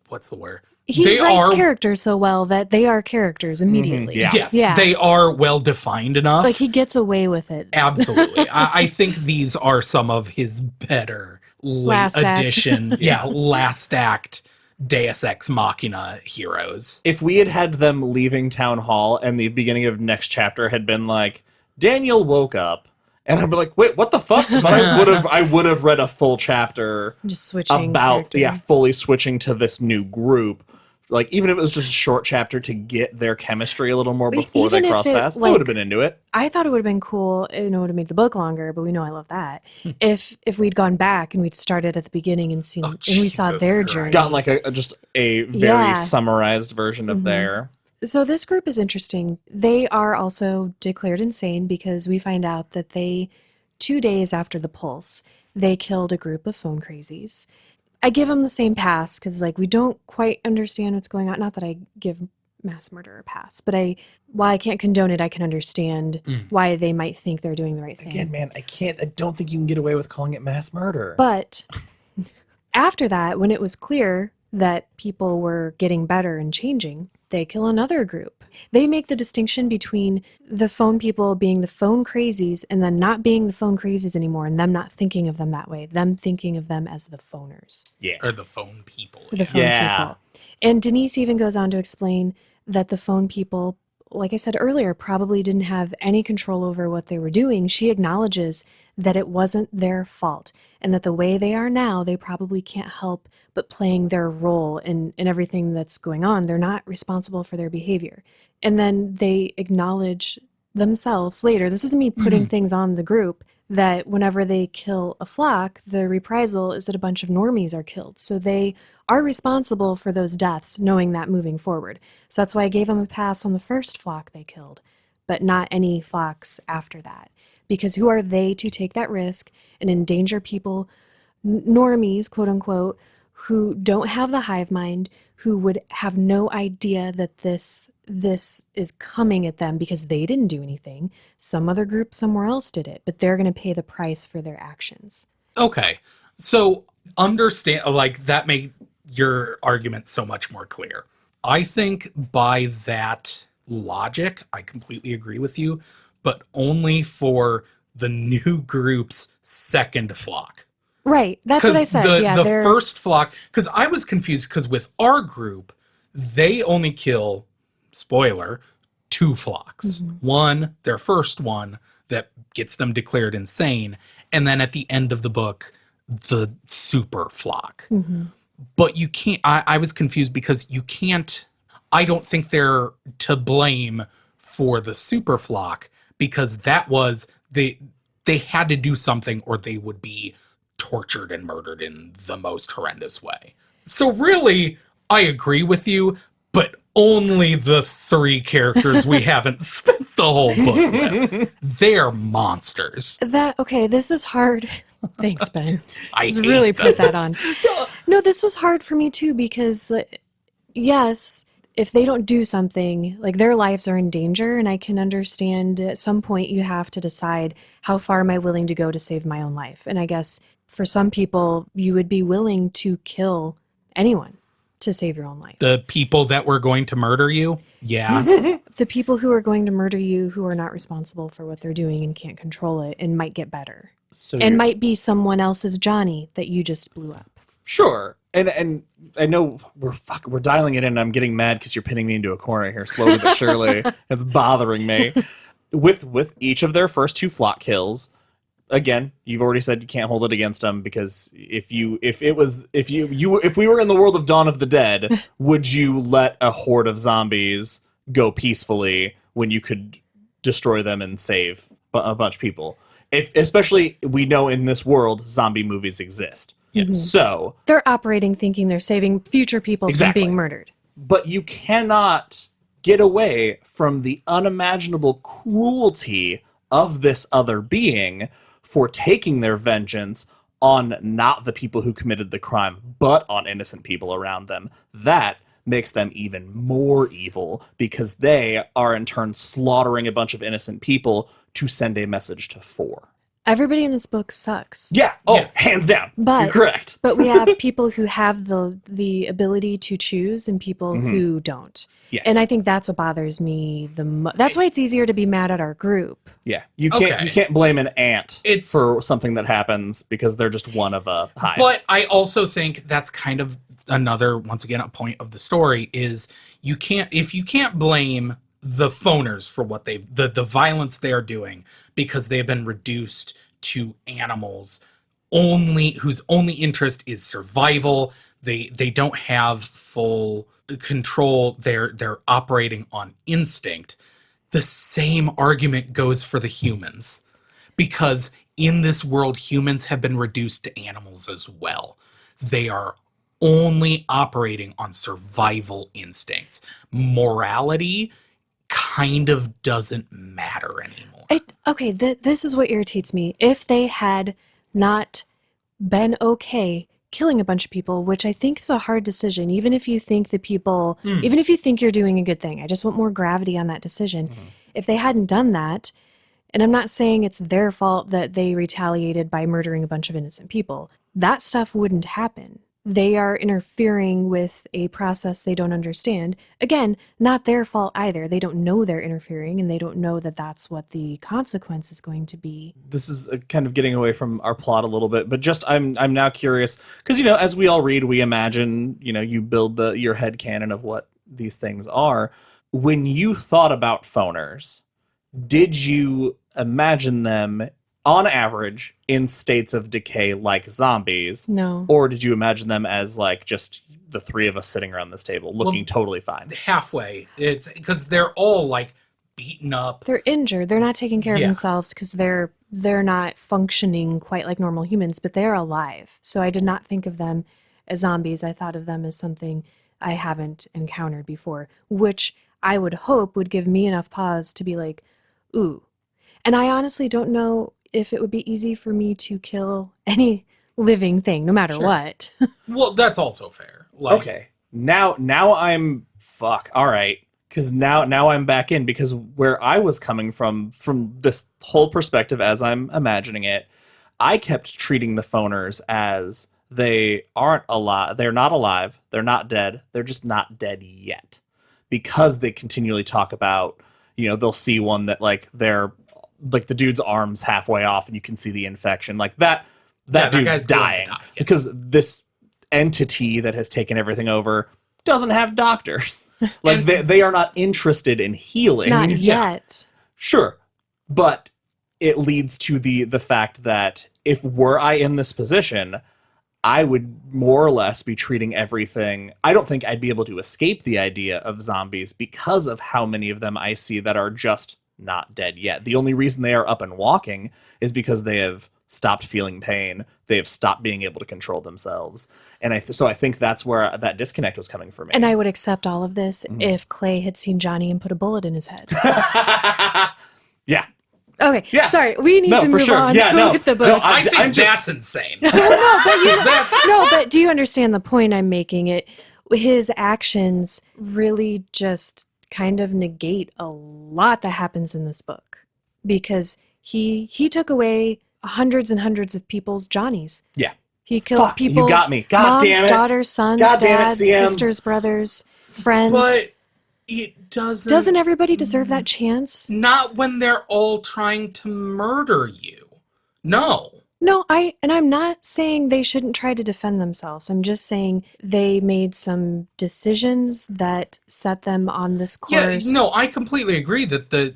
what's the word? He writes characters so well that they are characters immediately. Yeah. Yes, Yeah. they are well defined enough. Like, he gets away with it. Absolutely. I think these are some of his better Last act. edition, last act Deus Ex Machina heroes. If we had had them leaving town hall and the beginning of next chapter had been like, Daniel woke up, and I'd be like, wait, what the fuck? But I would have read a full chapter Just switching about, character. fully switching to this new group. Like, even if it was just a short chapter to get their chemistry a little more before Even they if cross it, paths, I like- would have been into it. I thought it would have been cool, it would have made the book longer, but we know I love that. If we'd gone back and we'd started at the beginning and seen, and we saw Jesus their Christ. journey. Gotten like just a very Yeah. summarized version of their... So this group is interesting. They are also declared insane because we find out that 2 days after the Pulse, they killed a group of phone crazies. I give them the same pass because, we don't quite understand what's going on. Not that I give mass murder a pass, but while I can't condone it, I can understand why they might think they're doing the right thing. Again, man, I don't think you can get away with calling it mass murder. But After that, when it was clear that people were getting better and changing, they kill another group. They make the distinction between the phone people being the phone crazies and then not being the phone crazies anymore, and them not thinking of them that way, them thinking of them as the phoners. Yeah. Or the phone people. The phone Yeah. people. And Denise even goes on to explain that the phone people, like I said earlier, probably didn't have any control over what they were doing. She acknowledges that it wasn't their fault and that the way they are now, they probably can't help but playing their role in everything that's going on. They're not responsible for their behavior. And then they acknowledge themselves later, this is me putting things on the group, that whenever they kill a flock, the reprisal is that a bunch of normies are killed. So they are responsible for those deaths, knowing that moving forward. So that's why I gave them a pass on the first flock they killed, but not any flocks after that. Because who are they to take that risk and endanger people, normies, quote unquote, who don't have the hive mind, who would have no idea that this is coming at them because they didn't do anything. Some other group somewhere else did it, but they're going to pay the price for their actions. Okay. So understand, like, that made your argument so much more clear. I think by that logic, I completely agree with you, but only for the new group's second flock. Right. That's what I said. The first flock, because I was confused, because with our group, they only kill, spoiler, 2 flocks. One, their first one, that gets them declared insane, and then at the end of the book, the super flock. But you can't, I was confused because you can't, I don't think they're to blame for the super flock, because that was, they had to do something or they would be tortured and murdered in the most horrendous way. So really, I agree with you, but only the 3 characters we haven't spent the whole book with. They're monsters. Okay, this is hard. Thanks, Ben. I Just hate really them. put that on. No, this was hard for me too, because yes, if they don't do something, like, their lives are in danger, and I can understand at some point you have to decide, how far am I willing to go to save my own life? And I guess for some people, you would be willing to kill anyone to save your own life. The people that were going to murder you? Yeah. The people who are going to murder you, who are not responsible for what they're doing and can't control it and might get better. So And might be someone else's Johnny that you just blew up. sure. And I know we're dialing it in. I'm getting mad because you're pinning me into a corner here, slowly but surely. It's bothering me. With each of their first 2 flock kills, again, you've already said you can't hold it against them, because if we were in the world of Dawn of the Dead, would you let a horde of zombies go peacefully when you could destroy them and save a bunch of people? Especially, we know in this world, zombie movies exist. So They're operating thinking they're saving future people Exactly. from being murdered. but you cannot get away from the unimaginable cruelty of this other being for taking their vengeance on not the people who committed the crime, but on innocent people around them. That makes them even more evil, because they are in turn slaughtering a bunch of innocent people to send a message to 4. Everybody in this book sucks. Yeah. Oh, Yeah. hands down. But, You're correct. But we have people who have the ability to choose and people who don't. Yes. And I think that's what bothers me the most. That's why it's easier to be mad at our group. Yeah. You can't blame an ant It's- for something that happens because they're just one of a hive. But I also think that's kind of another, once again, a point of the story is if you can't blame the phoners for what the violence they are doing, because they've been reduced to animals whose only interest is survival. They don't have full control. They're operating on instinct. The same argument goes for the humans, because in this world, humans have been reduced to animals as well. They are only operating on survival instincts. Morality kind of doesn't matter anymore. This is what irritates me. If they had not been okay killing a bunch of people, which I think is a hard decision, even if you think even if you think you're doing a good thing, I just want more gravity on that decision. If they hadn't done that, And I'm not saying it's their fault that they retaliated by murdering a bunch of innocent people. That stuff wouldn't happen. They are interfering with a process they don't understand. Again, not their fault either. They don't know they're interfering, and they don't know that that's what the consequence is going to be. This is kind of getting away from our plot a little bit, but just I'm now curious because as we all read, we imagine you build your head canon of what these things are. When you thought about phoners, did you imagine them on average in states of decay like zombies? No. Or did you imagine them as like just the three of us sitting around this table looking totally fine? Halfway. It's because they're all like beaten up. They're injured. They're not taking care of themselves because they're not functioning quite like normal humans, but they're alive. So I did not think of them as zombies. I thought of them as something I haven't encountered before, which I would hope would give me enough pause to be like, ooh. And I honestly don't know if it would be easy for me to kill any living thing, no matter what. Well, that's also fair. Like, okay. Now I'm fuck. All right. Because now I'm back in, because where I was coming from this whole perspective as I'm imagining it, I kept treating the phoners as they aren't alive. They're not alive. They're not dead. They're just not dead yet. Because they continually talk about, they'll see one that like they're like the dude's arm's halfway off and you can see the infection. Like that dude's dying because this entity that has taken everything over doesn't have doctors. Like they are not interested in healing. Not yet. Sure. But it leads to the fact that if were I in this position, I would more or less be treating everything. I don't think I'd be able to escape the idea of zombies because of how many of them I see that are just not dead yet. The only reason they are up and walking is because they have stopped feeling pain. They have stopped being able to control themselves. And so I think that's where that disconnect was coming from me. And I would accept all of this if Clay had seen Johnny and put a bullet in his head. Yeah. Okay, yeah. Sorry, we need to move on with the book. No, I think that's insane. But do you understand the point I'm making? His actions really just kind of negate a lot that happens in this book, because he took away hundreds and hundreds of people's Johnnies. Yeah. He killed people's you got me. God moms, damn it. daughters, sons, dads, sisters, brothers, friends. But it doesn't... Doesn't everybody deserve that chance? Not when they're all trying to murder you. No. No, I'm not saying they shouldn't try to defend themselves. I'm just saying they made some decisions that set them on this course. Yeah, no, I completely agree that the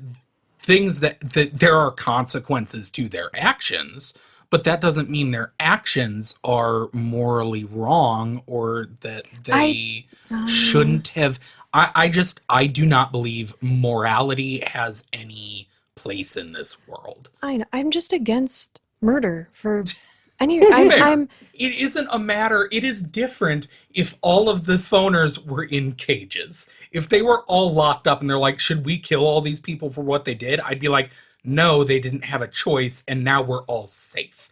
things that there are consequences to their actions, but that doesn't mean their actions are morally wrong or that they shouldn't have. I do not believe morality has any place in this world. I know. I'm just against murder for any. It isn't a matter. It is different if all of the phoners were in cages. If they were all locked up and they're like, should we kill all these people for what they did? I'd be like, no, they didn't have a choice, and now we're all safe.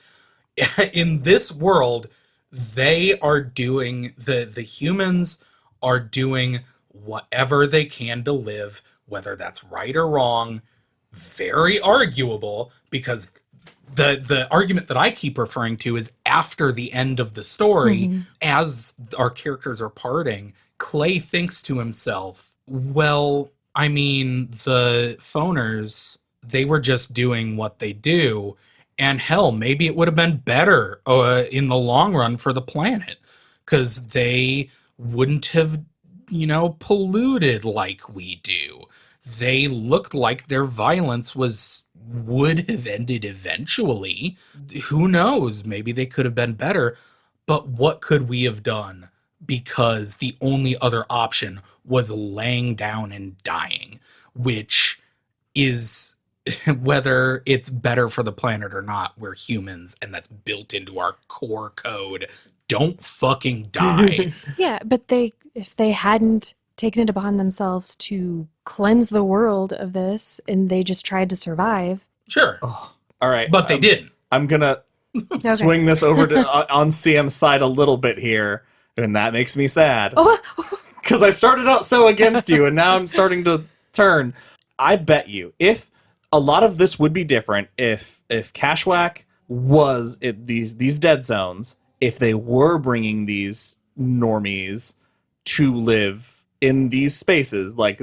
In this world, they are doing, the humans are doing whatever they can to live, whether that's right or wrong. Very arguable, because the argument that I keep referring to is after the end of the story, as our characters are parting, Clay thinks to himself, well, I mean, the phoners, they were just doing what they do, and hell, maybe it would have been better in the long run for the planet, because they wouldn't have, polluted like we do. They looked like their violence would have ended eventually. Who knows? Maybe they could have been better. But what could we have done? Because the only other option was laying down and dying, which is, whether it's better for the planet or not, we're humans, and that's built into our core code. Don't fucking die. Yeah, but if they hadn't taken it upon themselves to cleanse the world of this, and they just tried to survive. Sure. Oh, all right. But they didn't. I'm going to swing this over to on CM's side a little bit here, and that makes me sad. Because I started out so against you, and now I'm starting to turn. I bet you, if a lot of this would be different if Kashwak was these dead zones, if they were bringing these normies to live in these spaces, like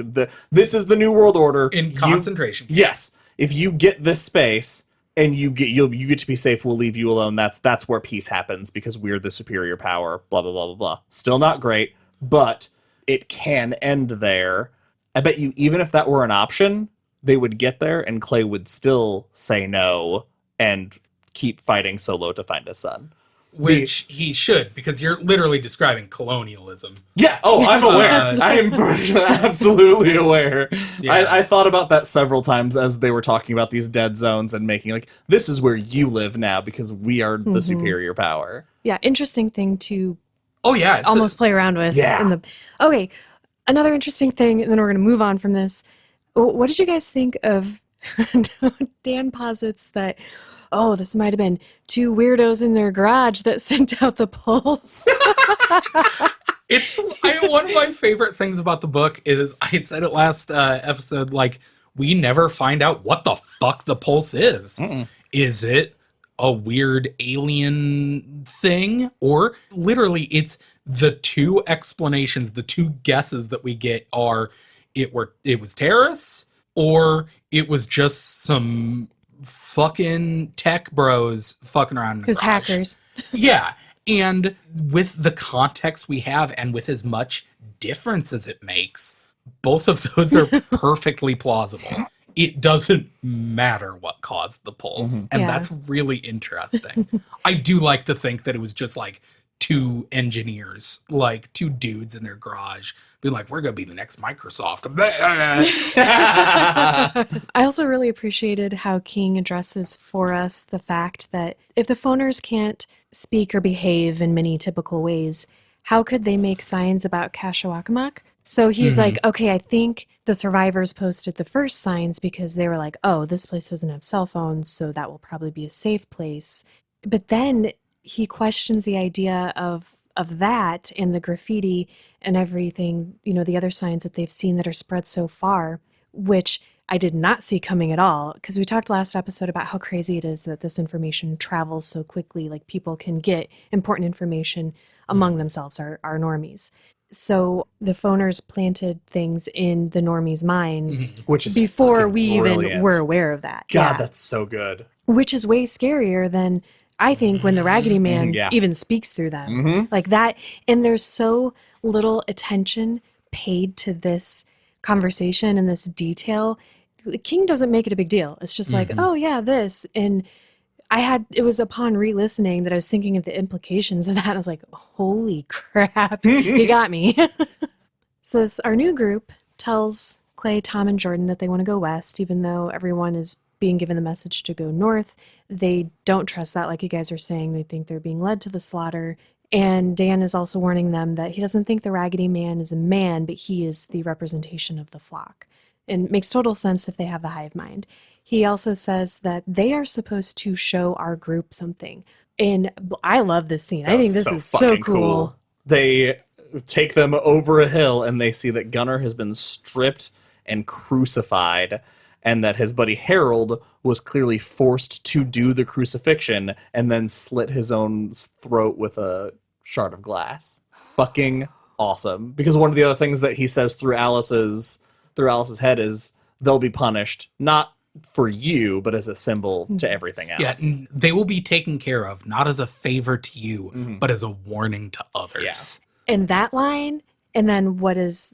this is the New World Order In concentration. Yes, if you get this space and you get to be safe, we'll leave you alone. That's where peace happens because we're the superior power. Blah blah blah blah blah. Still not great, but it can end there. I bet you, even if that were an option, they would get there, and Clay would still say no and keep fighting Solo to find his son. Which he should, because you're literally describing colonialism. Yeah, oh, I'm aware. I'm absolutely aware. Yeah. I thought about that several times as they were talking about these dead zones and making, like, this is where you live now because we are the superior power. Yeah, interesting thing to Oh, yeah. It's almost play around with. Yeah. Okay, another interesting thing, and then we're going to move on from this. What did you guys think of Dan posits that, oh, this might have been two weirdos in their garage that sent out the pulse? One of my favorite things about the book is, I said it last episode, like, we never find out what the fuck the pulse is. Mm-mm. Is it a weird alien thing? Or literally, it's the two explanations, the two guesses that we get are it was terrorists, or it was just some fucking tech bros fucking around in the Because garage. hackers. Yeah. And with the context we have and with as much difference as it makes, both of those are perfectly plausible. It doesn't matter what caused the pulse. And Yeah. that's really interesting. I do like to think that it was just like two engineers, like two dudes in their garage being like, we're going to be the next Microsoft. I also really appreciated how King addresses for us the fact that if the phoners can't speak or behave in many typical ways, how could they make signs about Kashawakamak? So he's like, okay, I think the survivors posted the first signs because they were like, oh, this place doesn't have cell phones, so that will probably be a safe place. But then he questions the idea of that and the graffiti and everything, the other signs that they've seen that are spread so far, which I did not see coming at all, because we talked last episode about how crazy it is that this information travels so quickly, like people can get important information among themselves, our normies. So the phoners planted things in the normies' minds Which is before we even brilliant. were aware of that. God, Yeah. that's so good. Which is way scarier than, I think, when the Raggedy Man Yeah. even speaks through them. Mhm. Like that. And there's so little attention paid to this conversation and this detail. King doesn't make it a big deal. It's just like, oh yeah, this. And it was upon re-listening that I was thinking of the implications of that. I was like, holy crap, he got me. So our new group tells Clay, Tom, and Jordan that they want to go west, even though everyone is being given the message to go north. They don't trust that, like you guys are saying. They think they're being led to the slaughter. And Dan is also warning them that he doesn't think the Raggedy Man is a man, but he is the representation of the flock. And it makes total sense if they have the hive mind. He also says that they are supposed to show our group something. And I love this scene. I think this is so fucking cool. They take them over a hill and they see that Gunnar has been stripped and crucified, and that his buddy Harold was clearly forced to do the crucifixion and then slit his own throat with a shard of glass. Fucking awesome. Because one of the other things that he says through Alice's head is they'll be punished, not for you, but as a symbol to everything else. Yeah, and they will be taken care of, not as a favor to you, but as a warning to others. Yeah. And that line, and then what is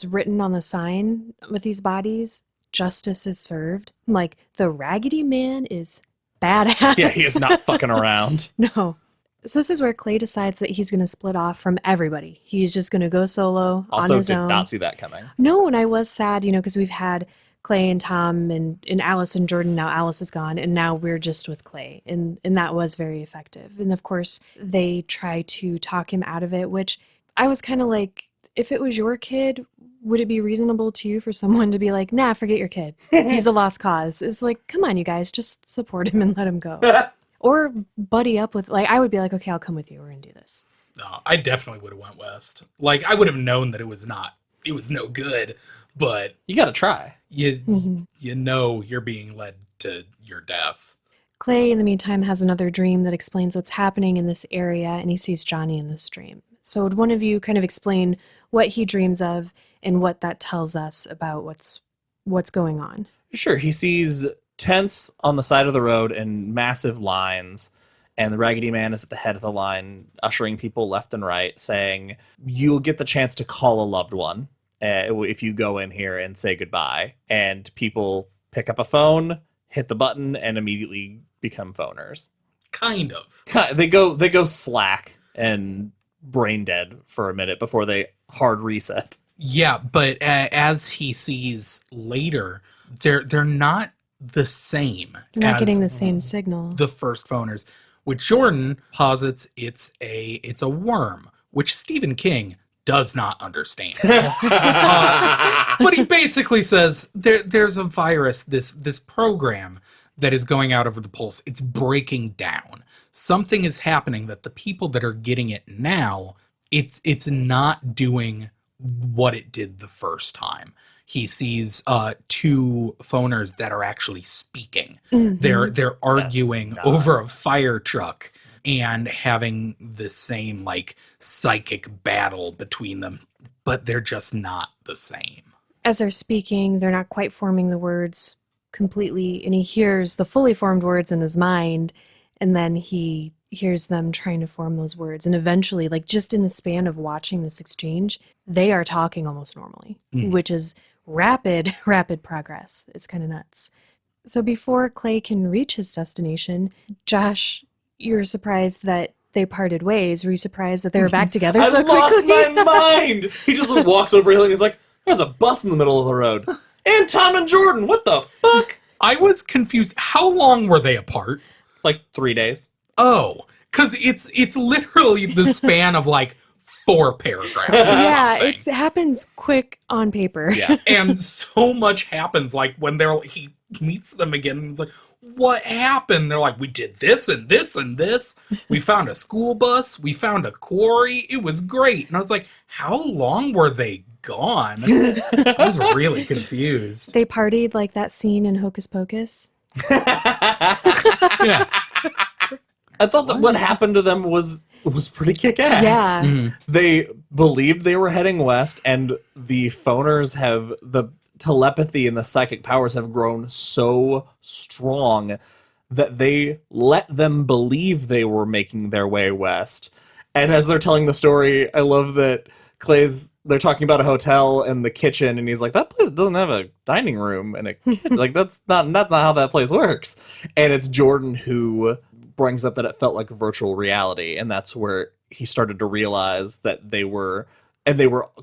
written on the sign with these bodies, justice is served. I'm like, the Raggedy Man is badass. Yeah, he is not fucking around. No. So this is where Clay decides that he's going to split off from everybody. He's just going to go solo Also, on his did own. not see that coming. No, and I was sad, because we've had Clay and Tom and Alice and Jordan. Now Alice is gone, and now we're just with Clay. And that was very effective. And of course, they try to talk him out of it, which I was kind of like, if it was your kid, would it be reasonable to you for someone to be like, nah, forget your kid. He's a lost cause. It's like, come on, you guys, just support him and let him go. Or buddy up with, I would be like, okay, I'll come with you. We're going to do this. No, I definitely would have went west. I would have known that it was not it was no good, but You gotta try. you know you're being led to your death. Clay, in the meantime, has another dream that explains what's happening in this area, and he sees Johnny in this dream. So would one of you kind of explain what he dreams of and what that tells us about what's going on? Sure, he sees tents on the side of the road and massive lines, and the Raggedy Man is at the head of the line, ushering people left and right, saying, you'll get the chance to call a loved one if you go in here and say goodbye. And people pick up a phone, hit the button, and immediately become phoners. Kind of. They go slack and brain dead for a minute before they hard reset. Yeah, but as he sees later, they're not the same. They're not as getting the same signal. the first phoners, which Jordan posits it's a worm, which Stephen King does not understand. But he basically says there's a virus, this program that is going out over the pulse. It's breaking down. Something is happening that the people that are getting it now, it's not doing what it did the first time. He sees two phoners that are actually speaking. They're arguing over a fire truck and having the same like psychic battle between them, but they're just not the same. As they're speaking, they're not quite forming the words completely, and he hears the fully formed words in his mind, and then he hears them trying to form those words. And eventually, like just in the span of watching this exchange, they are talking almost normally, which is rapid progress. It's kind of nuts. So before Clay can reach his destination, Josh, you're surprised that they parted ways. Were you surprised that they were back together I so lost quickly? my mind. He just walks over here and he's like, there's a bus in the middle of the road. And Tom and Jordan, what the fuck? I was confused. How long were they apart? Like 3 days. Oh, because it's literally the span of like 4 paragraphs or Yeah, something. it happens quick on paper. Yeah. And so much happens. Like when he meets them again, and it's like, what happened? They're like, we did this and this and this. We found a school bus. We found a quarry. It was great. And I was like, how long were they gone? I was really confused. They partied like that scene in Hocus Pocus. Yeah. I thought that what happened to them was pretty kick-ass. Yeah. Mhm. They believed they were heading west, and the phoners have the telepathy and the psychic powers have grown so strong that they let them believe they were making their way west. And as they're telling the story, I love that they're talking about a hotel and the kitchen, and he's like, that place doesn't have a dining room and a kitchen. Like, that's not how that place works. And it's Jordan who brings up that it felt like virtual reality, and that's where he started to realize that they were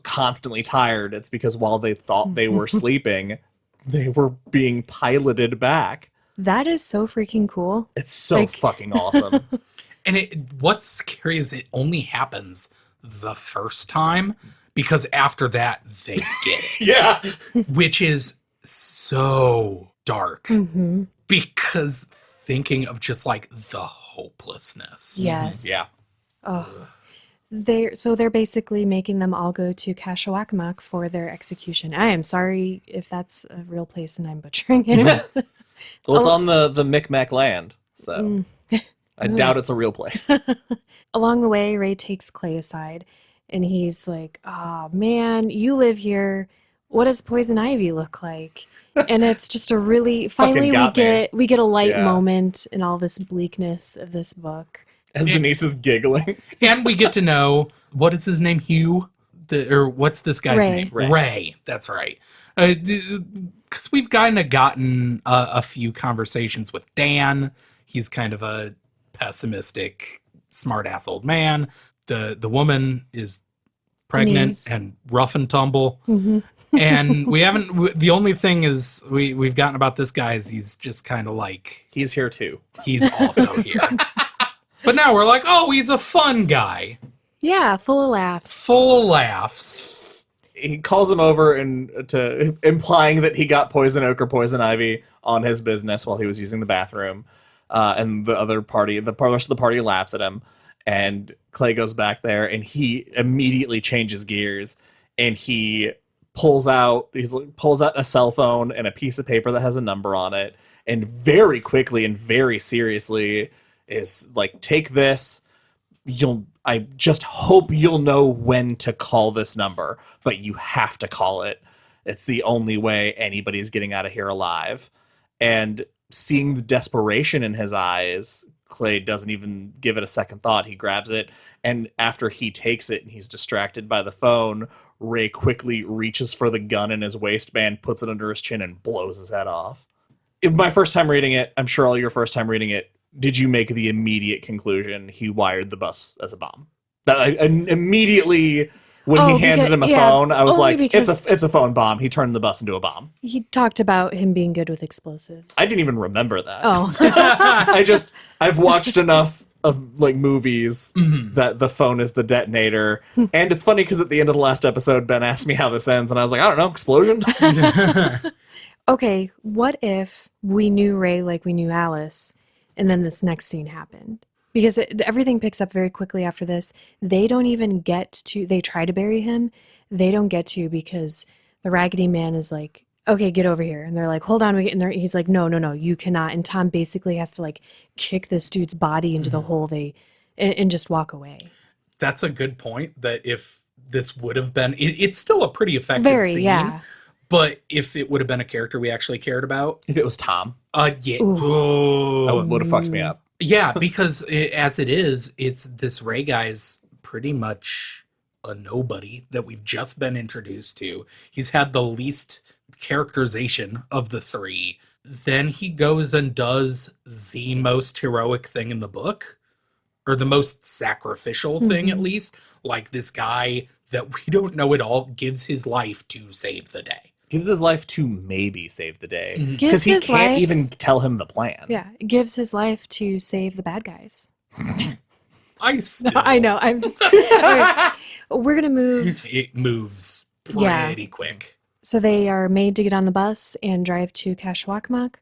constantly tired. It's because while they thought they were sleeping, they were being piloted back. That is so freaking cool. It's so fucking awesome. And what's scary is it only happens the first time, because after that they get it. Yeah. Which is so dark. Mm-hmm. Because thinking of just like the hopelessness. Yes. Yeah. Oh. They're basically making them all go to Kashawakamak for their execution. I am sorry if that's a real place and I'm butchering it. Well, it's on the Micmac land, so I doubt it's a real place. Along the way, Ray takes Clay aside and he's like, oh man, you live here. What does poison ivy look like? And it's just a really, finally we get a light moment in all this bleakness of this book. As Denise is giggling. And we get to know, what is his name? Hugh? Or what's this guy's Ray. name? Ray. Ray. That's right. Because we've kind of gotten a few conversations with Dan. He's kind of a pessimistic, smart-ass old man. The woman is pregnant Denise. and rough and tumble. Mm-hmm. And we haven't, the only thing is we've gotten about this guy is he's just kind of like, He's here too. he's also here. But now we're like, oh, he's a fun guy. Yeah, full of laughs. Full of laughs. He calls him over implying that he got poison oak or poison ivy on his business while he was using the bathroom. And the rest of the party laughs at him. And Clay goes back there and he immediately changes gears and he pulls out a cell phone and a piece of paper that has a number on it, and very quickly and very seriously is like, take this. I just hope you'll know when to call this number, but you have to call it. It's the only way anybody's getting out of here alive. And seeing the desperation in his eyes, Clay doesn't even give it a second thought. He grabs it, and after he takes it and he's distracted by the phone, Ray quickly reaches for the gun in his waistband, puts it under his chin, and blows his head off. My first time reading it, I'm sure all your first time reading it, did you make the immediate conclusion he wired the bus as a bomb? Immediately when he handed him a phone, I was like, it's a phone bomb. He turned the bus into a bomb. He talked about him being good with explosives. I didn't even remember that. Oh. I've watched enough of like movies that the phone is the detonator. And it's funny because at the end of the last episode, Ben asked me how this ends, and I was like, I don't know, explosion? Okay, what if we knew Ray like we knew Alice, and then this next scene happened? Because everything picks up very quickly after this. They don't even get to, they try to bury him. They don't get to because the Raggedy Man is like, okay, get over here. And they're like, hold on. And he's like, no, you cannot. And Tom basically has to like kick this dude's body into the hole and just walk away. That's a good point, that if this would have been, it's still a pretty effective scene. Yeah. But if it would have been a character we actually cared about. If it was Tom. Yeah. That would have fucked me up. Yeah, because as it is, it's this Ray guy's pretty much a nobody that we've just been introduced to. He's had the least characterization of the three. Then he goes and does the most heroic thing in the book, or the most sacrificial thing, at least. Like this guy that we don't know at all gives his life to save the day. Gives his life to maybe save the day. Because he can't even tell him the plan. Yeah, gives his life to save the bad guys. I know, I'm just... Right. We're going to move... It moves pretty quick. So they are made to get on the bus and drive to Kashwakmak,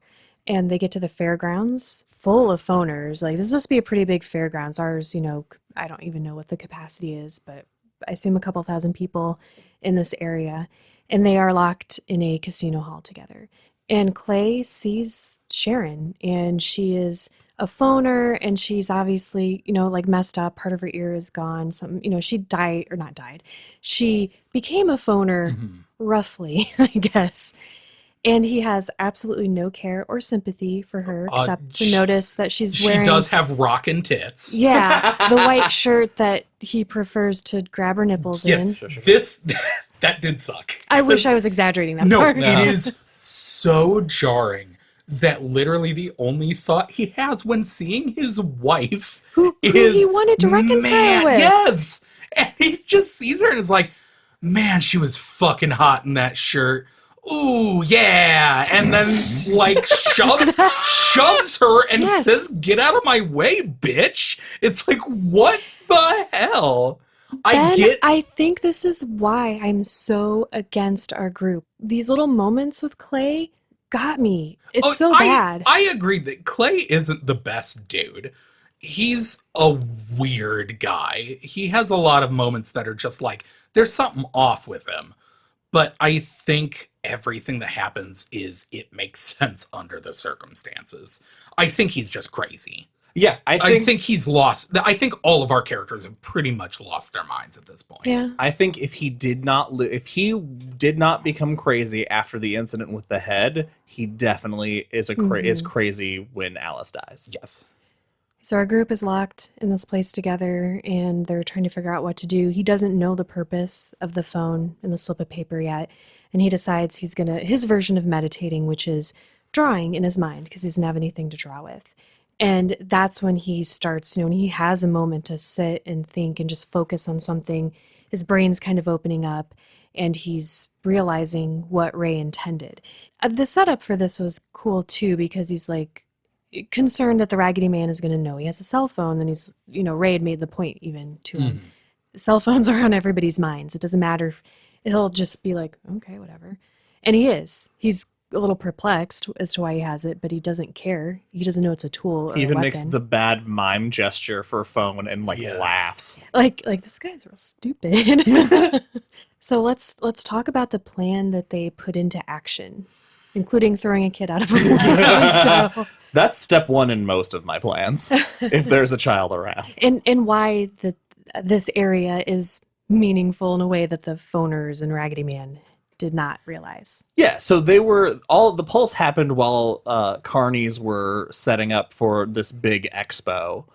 and they get to the fairgrounds full of phoners. Like, this must be a pretty big fairgrounds. Ours, I don't even know what the capacity is, but I assume a couple thousand people in this area. And they are locked in a casino hall together. And Clay sees Sharon, and she is a phoner, and she's obviously, like messed up. Part of her ear is gone. She died, or not died. She became a phoner, roughly, I guess. And he has absolutely no care or sympathy for her, except to notice that she's wearing... She does have rockin' tits. Yeah, the white shirt that he prefers to grab her nipples in. That did suck. I wish I was exaggerating that part. No, it is so jarring that literally the only thought he has when seeing his wife who he wanted to reconcile with. Yes! And he just sees her and is like, man, she was fucking hot in that shirt. Ooh, yeah. And then, like, shoves her and says, get out of my way, bitch. It's like, what the hell? I think this is why I'm so against our group. These little moments with Clay got me. It's so bad. I agree that Clay isn't the best dude. He's a weird guy. He has a lot of moments that are just like, there's something off with him. But I think everything that happens it makes sense under the circumstances. I think he's just crazy. Yeah, I think he's lost. I think all of our characters have pretty much lost their minds at this point. Yeah. I think if he did not become crazy after the incident with the head, he definitely is is crazy when Alice dies. Yes. So our group is locked in this place together, and they're trying to figure out what to do. He doesn't know the purpose of the phone and the slip of paper yet, and he decides he's his version of meditating, which is drawing in his mind, because he doesn't have anything to draw with. And that's when he starts, when he has a moment to sit and think and just focus on something, his brain's kind of opening up, and he's realizing what Ray intended. The setup for this was cool, too, because he's like concerned that the Raggedy Man is going to know he has a cell phone. Then he's, Ray had made the point even to him. Cell phones are on everybody's minds. It doesn't matter. He'll just be like, okay, whatever. And he is. He's a little perplexed as to why he has it, but he doesn't care. He doesn't know it's a tool or He a even weapon. makes the bad mime gesture for phone and laughs. Like this guy's real stupid. So let's talk about the plan that they put into action, including throwing a kid out of a window. That's step one in most of my plans, if there's a child around. And why this area is meaningful in a way that the phoners and Raggedy Man did not realize. Yeah, so the pulse happened while carnies were setting up for this big expo.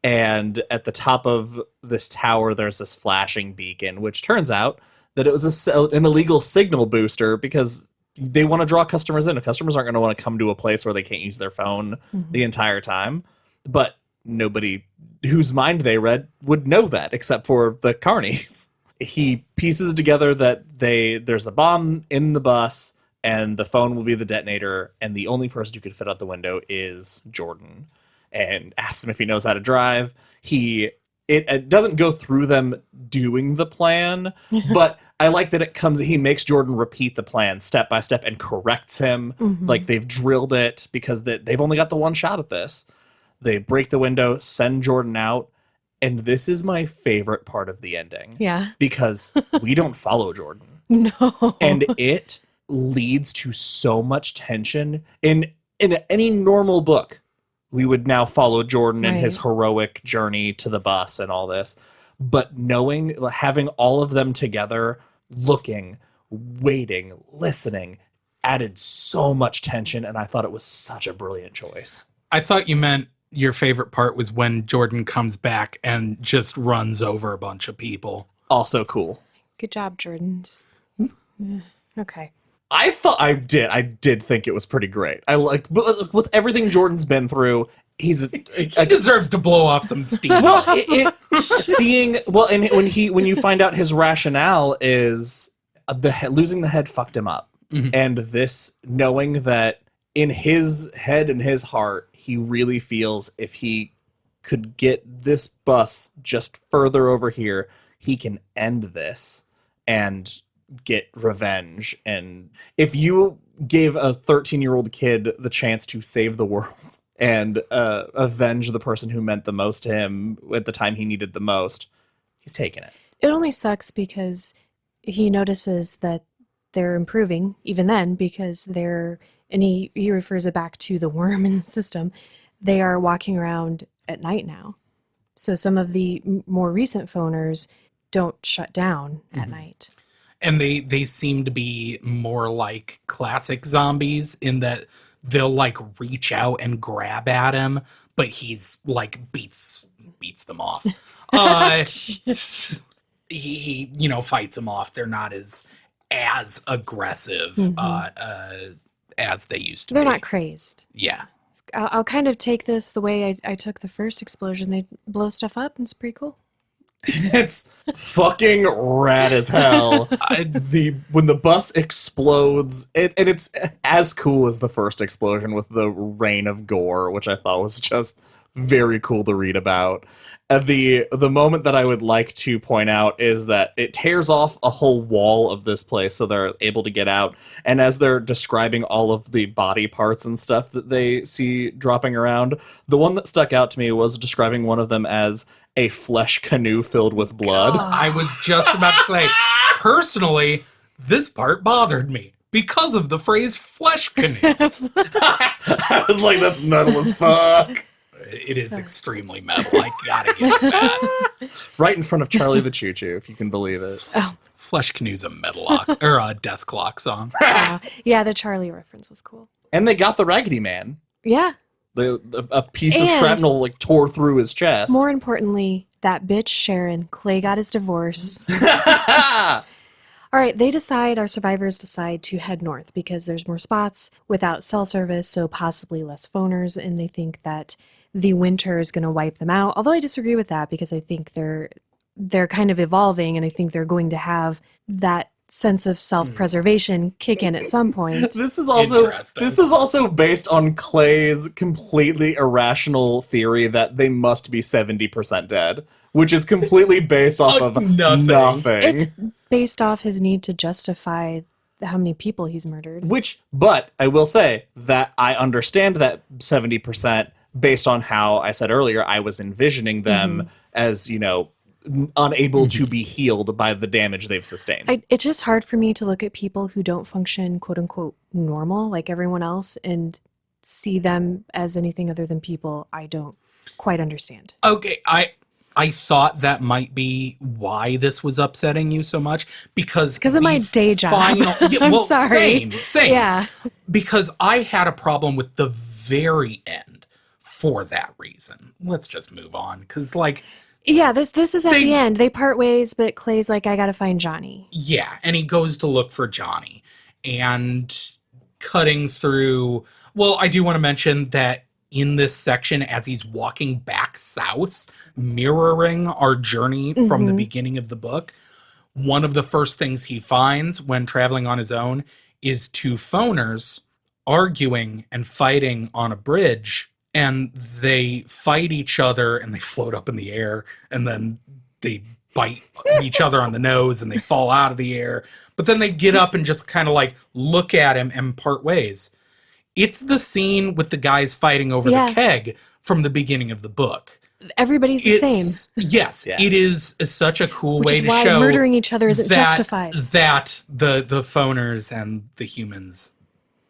And at the top of this tower, there's this flashing beacon, which turns out that it was an illegal signal booster because they want to draw customers in. Customers aren't going to want to come to a place where they can't use their phone the entire time. But nobody whose mind they read would know that, except for the carnies. He pieces together that there's the bomb in the bus, and the phone will be the detonator, and the only person who could fit out the window is Jordan. And asks him if he knows how to drive. It doesn't go through them doing the plan, but I like that he makes Jordan repeat the plan step by step and corrects him. Like they've drilled it because they've only got the one shot at this. They break the window, send Jordan out, and this is my favorite part of the ending. Yeah. Because we don't follow Jordan. No. And it leads to so much tension. In any normal book, we would now follow Jordan in his heroic journey to the bus and all this. But having all of them together, looking, waiting, listening, added so much tension, and I thought it was such a brilliant choice. I thought you meant your favorite part was when Jordan comes back and just runs over a bunch of people. Also cool. Good job, Jordan. Okay. I did think it was pretty great. I like with everything Jordan's been through. He deserves to blow off some steam. Well, when you find out his rationale is losing the head fucked him up, and this knowing that in his head and his heart, he really feels if he could get this bus just further over here, he can end this and get revenge. And if you gave a 13-year-old kid the chance to save the world and avenge the person who meant the most to him at the time he needed the most, he's taking it. It only sucks because he notices that they're improving even then because and he refers it back to the worm in the system. They are walking around at night now. So some of the more recent phoners don't shut down at night. And they seem to be more like classic zombies in that they'll like reach out and grab at him, but he's like beats them off. He fights them off. They're not as aggressive as they used to be. They're not crazed. Yeah. I'll kind of take this the way I took the first explosion. They blow stuff up, and it's pretty cool. It's fucking rad as hell. When the bus explodes, and it's as cool as the first explosion with the rain of gore, which I thought was just very cool to read about. The moment that I would like to point out is that it tears off a whole wall of this place so they're able to get out. And as they're describing all of the body parts and stuff that they see dropping around, the one that stuck out to me was describing one of them as a flesh canoe filled with blood. I was just about to say, personally, this part bothered me because of the phrase flesh canoe. I was like, that's metal as fuck. It is extremely metal. I gotta give it that. Right in front of Charlie the Choo Choo, if you can believe it. Oh. Flesh Canoe's a metal or a death clock song. Yeah, the Charlie reference was cool. And they got the Raggedy Man. Yeah. A piece of shrapnel tore through his chest. More importantly, that bitch Sharon, Clay got his divorce. All right, our survivors decide to head north because there's more spots without cell service, so possibly less phoners, and they think that the winter is going to wipe them out. Although I disagree with that because I think they're kind of evolving, and I think they're going to have that sense of self-preservation kick in at some point. This is also based on Clay's completely irrational theory that they must be 70% dead, which is completely based off of nothing. It's based off his need to justify how many people he's murdered. But I will say that I understand that 70% based on how I said earlier, I was envisioning them as, unable to be healed by the damage they've sustained. It's just hard for me to look at people who don't function, quote unquote, normal like everyone else and see them as anything other than people I don't quite understand. Okay, I thought that might be why this was upsetting you so much because of my day job. I'm sorry. Same. Yeah. Because I had a problem with the very end for that reason. Let's just move on because yeah, this is at the end. They part ways, but Clay's like, I gotta find Johnny. Yeah, and he goes to look for Johnny. And cutting through... Well, I do want to mention that in this section, as he's walking back south, mirroring our journey from the beginning of the book, one of the first things he finds when traveling on his own is two phoners arguing and fighting on a bridge. And they fight each other and they float up in the air and then they bite each other on the nose and they fall out of the air. But then they get up and just kind of look at him and part ways. It's the scene with the guys fighting over the keg from the beginning of the book. Everybody's the same. Yes, it is such a cool way is to why show murdering each other isn't justified. That the phoners and the humans,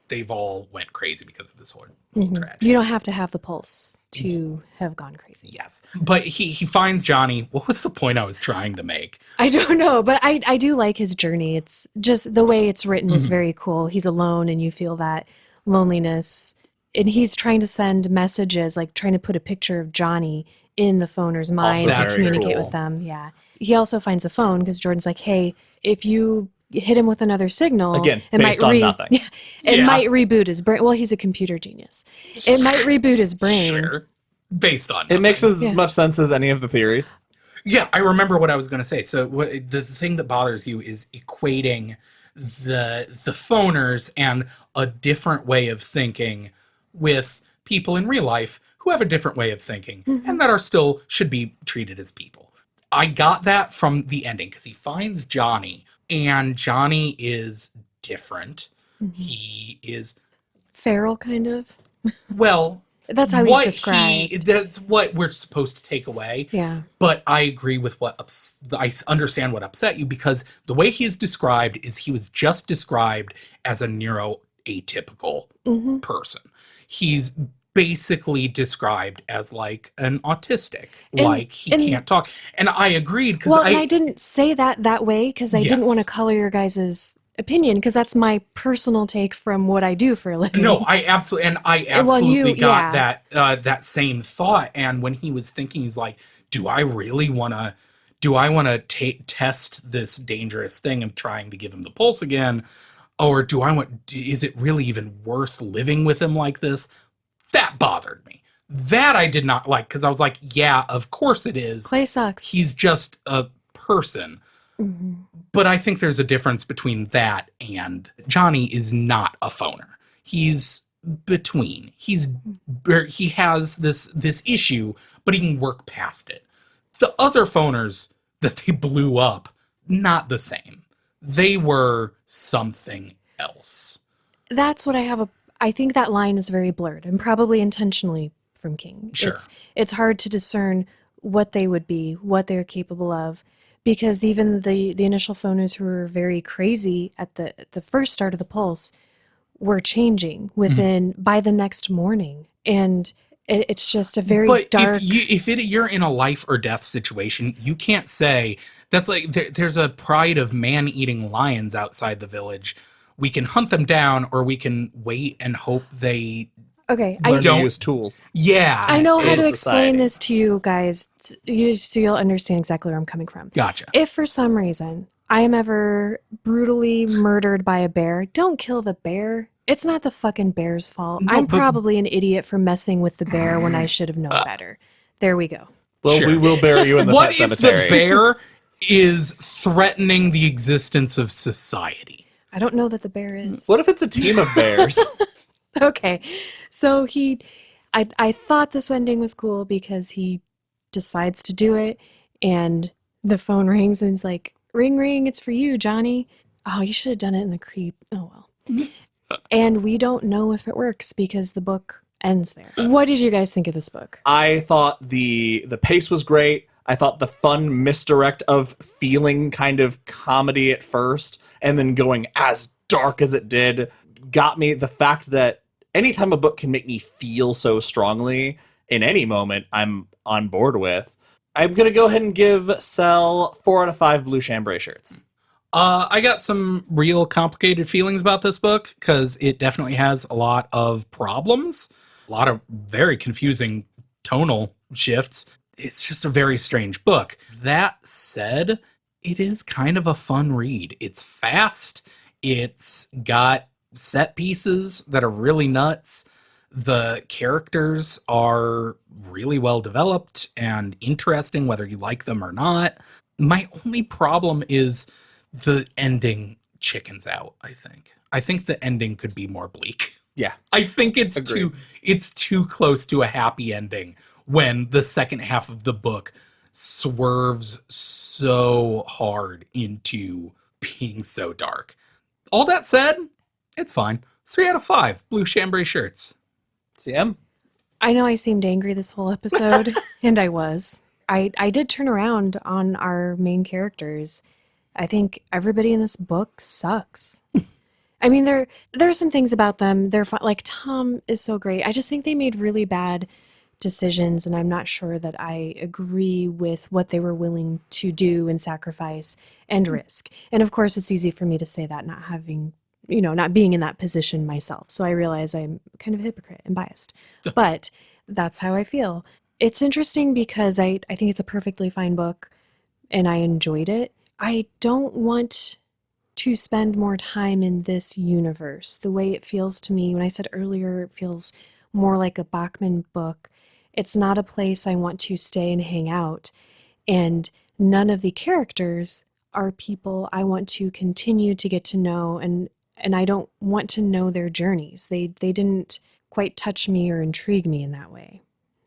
they've all went crazy because of this whole tragedy. You don't have to have the pulse to have gone crazy. Yes. But he finds Johnny. What was the point I was trying to make? I don't know, but I do like his journey. It's just the way it's written is very cool. He's alone and you feel that loneliness. And he's trying to send messages, trying to put a picture of Johnny in the phoner's minds and communicate with them. Yeah. He also finds a phone because Jordan's like, hey, if you hit him with another signal, again, based on nothing. It might reboot his brain. Well, he's a computer genius. It might reboot his brain. Sure. Based on nothing. It makes as much sense as any of the theories. Yeah, I remember what I was going to say. So the thing that bothers you is equating the phoners and a different way of thinking with people in real life who have a different way of thinking and that are still should be treated as people. I got that from the ending because he finds Johnny and Johnny is different. He is feral, kind of. Well, that's how he's described. That's what we're supposed to take away. Yeah. But I agree with I understand what upset you because the way he's described is he was just described as a neuroatypical person. He's basically described as an autistic, he can't talk. And I agreed because I didn't say that way because I didn't want to color your guys' opinion because that's my personal take from what I do for a living. No, I absolutely got that same thought. And when he was thinking, he's like, do I want to test this dangerous thing of trying to give him the pulse again? Or is it really even worth living with him like this? That bothered me. That I did not like because I was like, yeah, of course it is. Clay sucks. He's just a person. But I think there's a difference between that and Johnny is not a phoner. He's between. He has this issue, but he can work past it. The other phoners that they blew up, not the same. They were something else. That's what I think that line is very blurred and probably intentionally from King. Sure. It's hard to discern what they would be, what they're capable of, because even the initial phoners who were very crazy at the first start of the pulse were changing by the next morning. And it's just a very dark... If you're in a life or death situation, you can't say... That's there's a pride of man-eating lions outside the village. We can hunt them down, or we can wait and hope they learn to use tools. Yeah. I know how to explain this to you guys, so you'll understand exactly where I'm coming from. Gotcha. If for some reason I am ever brutally murdered by a bear, don't kill the bear. It's not the fucking bear's fault. I'm probably an idiot for messing with the bear when I should have known better. There we go. Well, we will bury you in the pet cemetery. What if the bear is threatening the existence of society? I don't know that the bear is. What if it's a team of bears? Okay. So I thought this ending was cool because he decides to do it and the phone rings and it's like, ring, ring, it's for you, Johnny. Oh, you should have done it in the creep. Oh, well. And we don't know if it works because the book ends there. What did you guys think of this book? I thought the pace was great. I thought the fun misdirect of feeling kind of comedy at first and then going as dark as it did got me. The fact that anytime a book can make me feel so strongly in any moment, I'm on board with. I'm going to go ahead and give Cell 4 out of 5 blue chambray shirts. I got some real complicated feelings about this book because it definitely has a lot of problems, a lot of very confusing tonal shifts. It's just a very strange book. That said, it is kind of a fun read. It's fast. It's got set pieces that are really nuts. The characters are really well developed and interesting, whether you like them or not. My only problem is the ending chickens out, I think. I think the ending could be more bleak. Yeah. I think it's Agreed. too close to a happy ending when the second half of the book swerves so hard into being so dark. All that said, it's fine. 3 out of 5 blue chambray shirts. CM? I know I seemed angry this whole episode, and I was. I did turn around on our main characters. I think everybody in this book sucks. I mean, there are some things about them. They're fun. Like, Tom is so great. I just think they made really bad decisions, and I'm not sure that I agree with what they were willing to do and sacrifice and risk. And of course, it's easy for me to say that, not having, not being in that position myself. So I realize I'm kind of a hypocrite and biased. But that's how I feel. It's interesting because I think it's a perfectly fine book, and I enjoyed it. I don't want to spend more time in this universe. The way it feels to me, when I said earlier, it feels more like a Bachman book. It's not a place I want to stay and hang out. And none of the characters are people I want to continue to get to know, and I don't want to know their journeys. They didn't quite touch me or intrigue me in that way.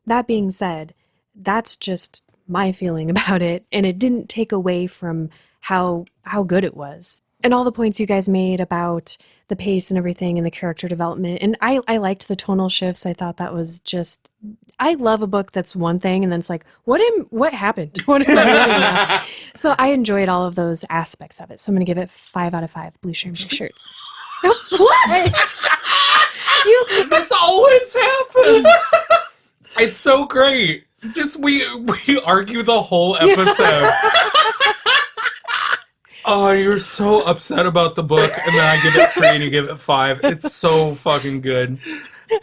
That being said, that's just my feeling about it, and it didn't take away from how good it was. And all the points you guys made about the pace and everything and the character development. And I liked the tonal shifts. I thought that was just, I love a book that's one thing and then it's like, what happened? What am I reading now? So I enjoyed all of those aspects of it. So I'm going to give it 5 out of 5 blue chambray shirts. What? This always happens. It's so great. Just we argue the whole episode. Oh, you're so upset about the book, and then I give it 3 and you give it 5. It's so fucking good.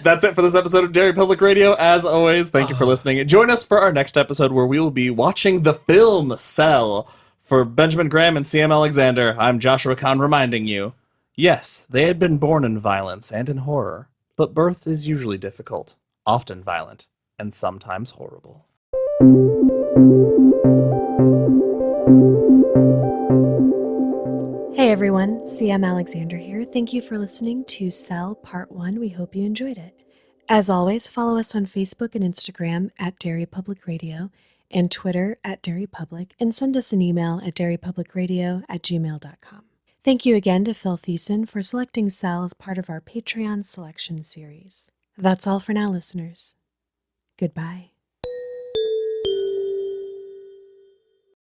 That's it for this episode of Derry Public Radio. As always, thank you for listening. Join us for our next episode where we will be watching the film Cell. For Benjamin Graham and CM Alexander, I'm Joshua Kahn reminding you, yes, they had been born in violence and in horror, but birth is usually difficult, often violent, and sometimes horrible. Hey everyone, CM Alexander here. Thank you for listening to Cell Part 1. We hope you enjoyed it. As always, follow us on Facebook and Instagram at Derry Public Radio and Twitter at Derry Public, and send us an email at derrypublicradio@gmail.com. Thank you again to Phil Thiessen for selecting Cell as part of our Patreon selection series. That's all for now, listeners. Goodbye.